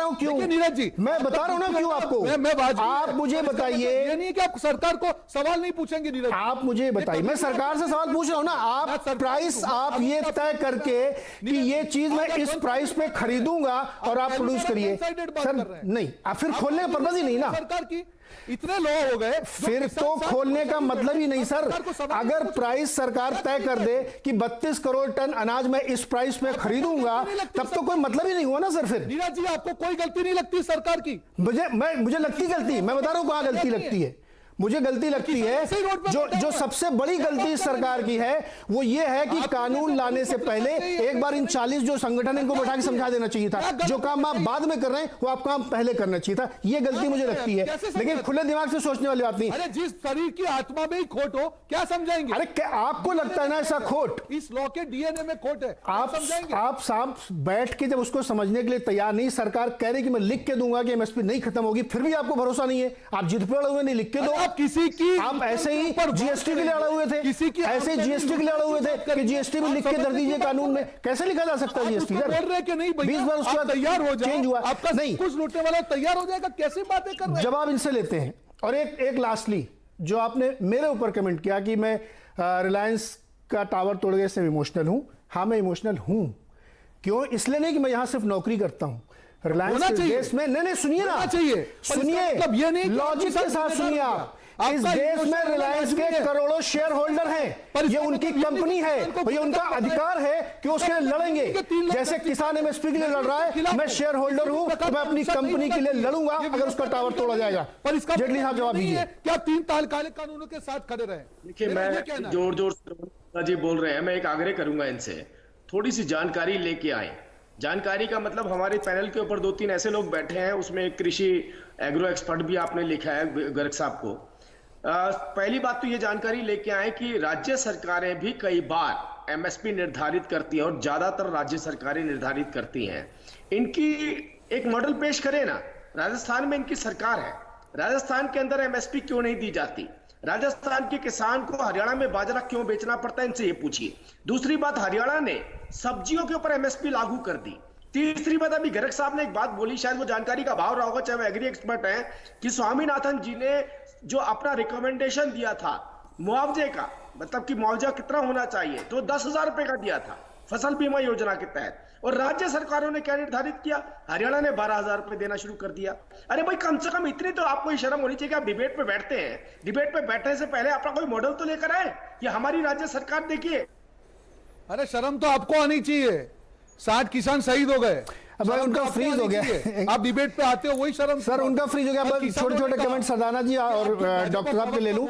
हूं क्यों नीरज जी, मैं बता रहा हूं ना क्यों आपको। आप मुझे बताइए। ये नहीं कि आप सरकार को सवाल नहीं पूछेंगे नीरज, आप मुझे बताइए। मैं सरकार से सवाल पूछ रहा हूं ना। आप प्राइस आप ये तय करके कि ये चीज मैं इस प्राइस पे खरीदूंगा और आप प्रोड्यूस करिए सर। नहीं, फिर खोलने का पर्पज ही नहीं ना सरकार की। इतने लो हो गए, फिर तो खोलने का मतलब ही नहीं सर। अगर प्राइस सरकार तय कर दे कि 32 करोड़ टन अनाज मैं इस प्राइस पे खरीदूंगा, तब तो कोई मतलब ही नहीं हुआ ना सर। फिर नीरज जी, आपको कोई गलती नहीं लगती सरकार की? मुझे लगती गलती, मैं बता रहा हूं कहां गलती लगती है। मुझे गलती लगती है, जो सबसे बड़ी गलती सरकार की है वो ये है कि कानून लाने से पहले एक बार इन 40 जो संगठन इनको बैठा के समझा देना चाहिए था। जो काम आप बाद में कर रहे हैं वो आप काम पहले करना चाहिए था। ये गलती मुझे लगती है, लेकिन खुले दिमाग से सोचने वाली बात नहीं। अरे जिस शरीर की आत्मा में ही खोट हो, क्या समझाएंगे? अरे क्या आपको लगता है ना ऐसा खोट? इस लॉ के डीएनए में खोट है, आप समझाएंगे? आप साहब बैठ के जब उसको समझने के लिए तैयार नहीं, सरकार कह रही कि मैं लिख के दूंगा कि एमएसपी नहीं खत्म होगी, फिर भी आपको भरोसा नहीं है। आप जिद पे अड़े हुए, नहीं लिख के दो। आप किसी की आप ऐसे ही जीएसटी के लिए अड़े हुए थे, ऐसे जीएसटी के लिए अड़े हुए थे कि जीएसटी में लिख के दे दीजिए कानून में। कैसे लिखा जा सकता है जीएसटी? बोल रहे कि नहीं 20 बार उसके बाद तैयार हो जाए, चेंज हुआ आपका नहीं, कुछ लूटने वाला तैयार हो जाएगा। कैसी बातें कर रहे हैं? जवाब इनसे लेते हैं। और एक लास्टली जो आपने मेरे ऊपर कमेंट किया कि मैं रिलायंस का टावर तोड़ गए से इमोशनल हूं। हाँ, मैं इमोशनल हूं। क्यों? इसलिए नहीं कि मैं यहां सिर्फ नौकरी करता हूं। रिलायंस के देश में नहीं सुनिए ना, सुनिए, लॉजिक के साथ सुनिए। आप इस देश में रिलायंस के करोड़ों शेयर होल्डर हैं, ये उनकी कंपनी है, ये उनका अधिकार है कि उसके लिए लड़ेंगे। जैसे किसान एमएसपी के लिए लड़ रहा है, मैं शेयर होल्डर हूं तो मैं अपनी कंपनी के लिए लड़ूंगा अगर उसका टावर तोड़ा जाएगा। पर इसका जेटली साहब जवाब दीजिए, क्या 3 काले कानूनों के साथ खड़े रहे? देखिए, मैं जोर से जी बोल रहे हैं, मैं एक आग्रह करूंगा इनसे थोड़ी सी जानकारी लेके आए। जानकारी का मतलब हमारे पैनल के ऊपर 2-3 ऐसे लोग बैठे हैं, उसमें एक कृषि एग्रो एक्सपर्ट भी आपने लिखा है गर्ग साहब को। पहली बात तो ये जानकारी लेके आए कि राज्य सरकारें भी कई बार एमएसपी निर्धारित करती हैं, और ज्यादातर राज्य सरकारें निर्धारित करती हैं। इनकी एक मॉडल पेश करें ना। राजस्थान में इनकी सरकार है, राजस्थान के अंदर एमएसपी क्यों नहीं दी जाती? राजस्थान के किसान को हरियाणा में बाजरा क्यों बेचना पड़ता है? इनसे ये पूछिए। दूसरी बात, हरियाणा ने सब्जियों के ऊपर एमएसपी लागू कर दी। तीसरी बात, अभी गर्ग साहब ने एक बात बोली, शायद वो जानकारी का अभाव रहा होगा, चाहे वो एग्री एक्सपर्ट है, कि स्वामीनाथन जी ने जो अपना रिकमेंडेशन दिया था मुआवजे का, मतलब कि मुआवजा कितना होना चाहिए, तो 10,000 रुपए का दिया था फसल बीमा योजना के तहत। और राज्य सरकारों ने क्या निर्धारित किया? हरियाणा ने 12,000 रुपए देना शुरू कर दिया। अरे भाई, कम से कम इतनी तो आपको शर्म होनी चाहिए कि आप डिबेट पे बैठते हैं, डिबेट पे बैठने से पहले अपना कोई मॉडल तो लेकर आए कि हमारी राज्य सरकार देखिए। अरे शर्म तो आपको आनी चाहिए। 60 किसान शहीद हो गए, अब उनका फ्रीज हो गया। आप डिबेट पे आते हो, वही शर्म। सर उनका फ्रीज हो गया। छोटे-छोटे कमेंट सरदाना जी और डॉक्टर साहब के ले लूं,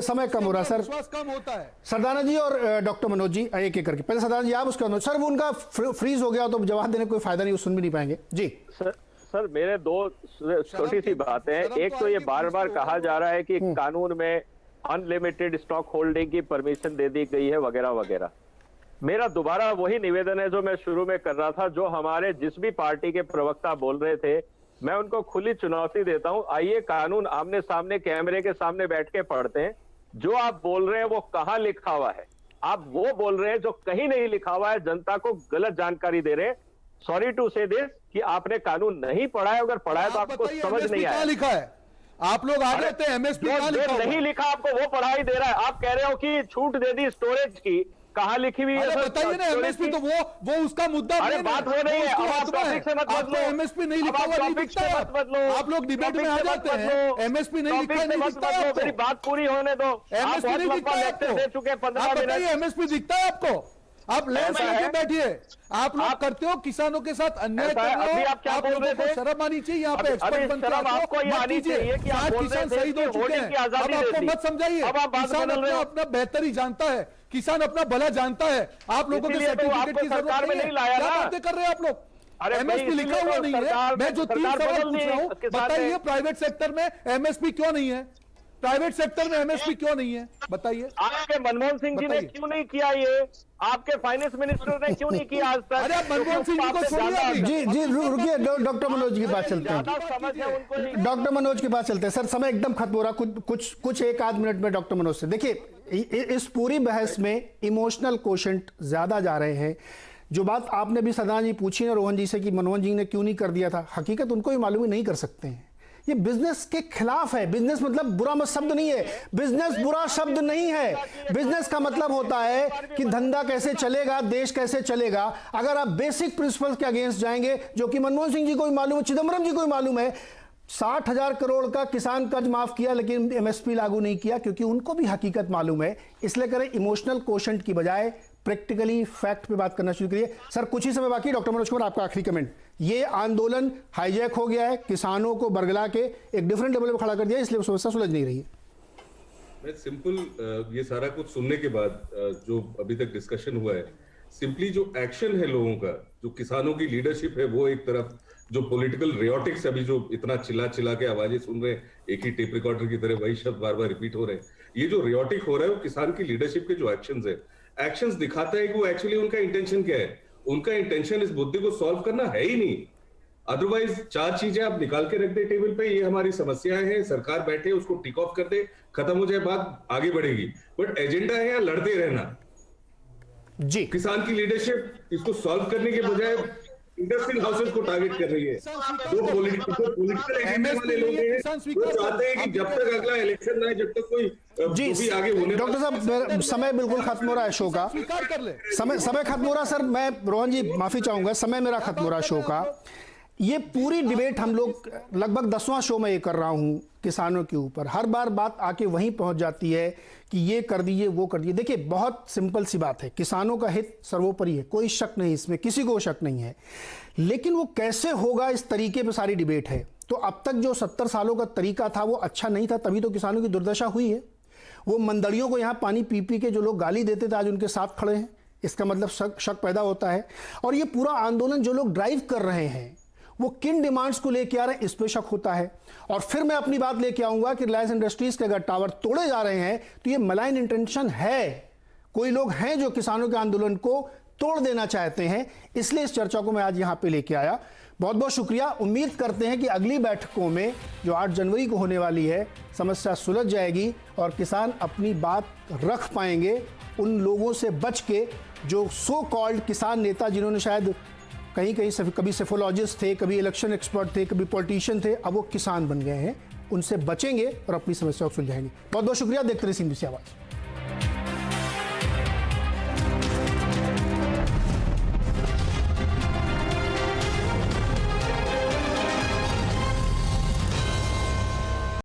समय कम हो रहा सर। कम होता है। सरदाना जी और डॉक्टर मनोज जी एक एक करके। पहले सरदाना जी आप उसका सर, वो उनका फ्रीज हो गया तो जवाब देने कोई फायदा नहीं, वो सुन भी नहीं पाएंगे जी। सर मेरे 2 छोटी सी बातें हैं। एक तो ये बार बार कहा जा रहा है कि कानून में अनलिमिटेड स्टॉक होल्डिंग की परमिशन दे दी गई है वगैरह वगैरह। मेरा दोबारा वही निवेदन है जो मैं शुरू में कर रहा था, जो हमारे जिस भी पार्टी के प्रवक्ता बोल रहे थे, मैं उनको खुली चुनौती देता हूं, आइए कानून आमने सामने कैमरे के सामने बैठ के पढ़ते हैं। जो आप बोल रहे हैं वो कहां लिखा हुआ है? आप वो बोल रहे हैं जो कहीं नहीं लिखा हुआ है, जनता को गलत जानकारी दे रहे हैं। सॉरी टू से दिस कि आपने कानून नहीं पढ़ा है, अगर पढ़ा है तो आपको समझ नहीं आया। लिखा है आप लोग आगे रहते हैं, एमएसपी नहीं लिखा आपको वो पढ़ाई दे रहा है। आप कह रहे हो कि छूट दे दी स्टोरेज की, कहां लिखी हुई है? बताइए ना, एमएसपी तो वो उसका मुद्दा अरे बात हो रही है, अब आप टॉपिक से मत बदलो। एमएसपी नहीं लिखा हुआ नहीं दिखता है, आप लोग डिबेट में आ जाते हैं। एमएसपी नहीं लिखा है, नहीं दिखता है आपको। मेरी बात पूरी होने दो। एमएसपी नहीं दिखता है आपको, दे चुके 15 मिनट। एमएसपी दिखता है आपको? आप लेंस लेके बैठिए। आप लोग करते हो किसानों के साथ अन्याय कर रहे हो। आप लोगों को शर्म आनी चाहिए। यहाँ पे एक्सपर्ट बनते आपको मत कीजिए। 60 किसान शहीद हो चुके हैं, अब आपको मत समझाइए। किसान अपना बेहतरी जानता है, किसान अपना भला जानता है। आप लोगों के सर्टिफिकेट की जरूरत नहीं है। क्या बातें कर रहे हैं आप लोग? एमएसपी लिखा हुआ नहीं है। मैं जो 3 सवाल पूछ रहा हूँ, बताइए प्राइवेट सेक्टर में एमएसपी क्यों नहीं है? प्राइवेट सेक्टर में एमएसपी क्यों नहीं है, बताइए। आपके मनमोहन सिंह जी ने क्यों नहीं किया ये? आपके फाइनेंस मिनिस्टर ने क्यों नहीं किया आज तक? अरे आप मनमोहन सिंह जी को छोड़िए। जी रुकिए, डॉक्टर मनोज के पास चलते हैं। डॉक्टर मनोज के पास चलते हैं। सर समय एकदम खत्म हो रहा, कुछ एक आध मिनट में डॉक्टर मनोज से। देखिए इस पूरी बहस में इमोशनल कोशेंट ज्यादा जा रहे हैं। जो बात आपने भी सदा जी पूछी ना रोहन जी से कि मनमोहन जी ने क्यों नहीं कर दिया था, हकीकत उनको भी मालूम ही नहीं कर सकते हैं। ये बिजनेस के खिलाफ है। बिजनेस मतलब बुरा शब्द नहीं है, बिजनेस बुरा शब्द नहीं है। बिजनेस का मतलब होता है कि धंधा कैसे चलेगा, देश कैसे चलेगा। अगर आप बेसिक प्रिंसिपल्स के अगेंस्ट जाएंगे, जो कि मनमोहन सिंह जी को भी मालूम है, चिदम्बरम जी को भी मालूम है, 60,000 करोड़ का किसान कर्ज माफ किया लेकिन एमएसपी लागू नहीं किया, क्योंकि उनको भी हकीकत मालूम है। इसलिए करें इमोशनल कोशेंट की बजाय प्रैक्टिकली फैक्ट पे बात करना शुरू करिए। सर कुछ ही समय बाकी, डॉक्टर मनोज कुमार आपका आखिरी कमेंट। ये आंदोलन हाईजैक हो गया है, किसानों को बरगला के एक डिफरेंट लेवल पे खड़ा कर दिया, इसलिए समस्या सुलझ नहीं रही है। मैं सिंपल ये सारा कुछ सुनने के बाद जो अभी तक डिस्कशन हुआ है, सिंपली जो एक्शन है लोगों का, जो किसानों की लीडरशिप है वो एक तरफ, जो पॉलिटिकल रियोटिक्स अभी जो इतना चिल्ला के आवाजें सुन रहे हैं, एक ही टेप रिकॉर्डर की तरह वही शब्द बार बार रिपीट हो रहे हैं, ये जो रियोटिक हो रहा है वो किसान की लीडरशिप के जो एक्शंस है, एक्शंस दिखाता है कि वो एक्चुअली उनका इंटेंशन क्या है। उनका इंटेंशन इस मुद्दे को सॉल्व करना है ही नहीं। अदरवाइज 4 चीजें आप निकाल के रख दे टेबल पे, ये हमारी समस्याएं हैं, सरकार बैठे उसको टिक ऑफ कर दे, खत्म हो जाए, बात आगे बढ़ेगी। बट एजेंडा है या लड़ते रहना जी। किसान की लीडरशिप इसको सॉल्व करने के बजाय इंडस्ट्रियल हाउसेस को टारगेट कर रही है। जो पॉलिटिकल एजेंडा वाले लोग हैं वो चाहते हैं कि जब तक अगला इलेक्शन ना आए, जब तक कोई जी भी आगे होने। डॉक्टर साहब समय बिल्कुल खत्म हो रहा है शो का, समय खत्म हो रहा है। सर मैं रोहन जी माफी चाहूंगा, समय मेरा खत्म हो रहा है शो का। ये पूरी डिबेट हम लोग लगभग 10वां शो में ये कर रहा हूं किसानों के ऊपर। हर बार बात आके वहीं पहुंच जाती है कि ये कर दीजिए वो कर दीजिए। देखिए बहुत सिंपल सी बात है, किसानों का हित सर्वोपरि है, कोई शक नहीं इसमें, किसी को शक नहीं है। लेकिन वो कैसे होगा, इस तरीके पर सारी डिबेट है। तो अब तक जो 70 सालों का तरीका था वो अच्छा नहीं था, तभी तो किसानों की दुर्दशा हुई है। वो मंदड़ियों को यहाँ पानी पी पी के जो लोग गाली देते थे आज उनके साथ खड़े हैं, इसका मतलब शक पैदा होता है। और ये पूरा आंदोलन जो लोग ड्राइव कर रहे हैं वो किन डिमांड्स को लेके आ रहे हैं, इस पे शक होता है। और फिर मैं अपनी बात लेके आऊंगा कि रिलायंस इंडस्ट्रीज के अगर टावर तोड़े जा रहे हैं तो ये मलाइन इंटेंशन है। कोई लोग हैं जो किसानों के आंदोलन को तोड़ देना चाहते हैं, इसलिए इस चर्चा को मैं आज यहां पे लेके आया। बहुत बहुत शुक्रिया। उम्मीद करते हैं कि अगली बैठकों में जो 8 जनवरी को होने वाली है समस्या सुलझ जाएगी और किसान अपनी बात रख पाएंगे, उन लोगों से बच के जो सो कॉल्ड किसान नेता जिन्होंने शायद कहीं कभी सेफोलॉजिस्ट थे, कभी इलेक्शन एक्सपर्ट थे, कभी पॉलिटिशियन थे, अब वो किसान बन गए हैं, उनसे बचेंगे और अपनी समस्या को सुलझाएंगे। बहुत बहुत शुक्रिया। देखते रहिए CNBC आवाज़।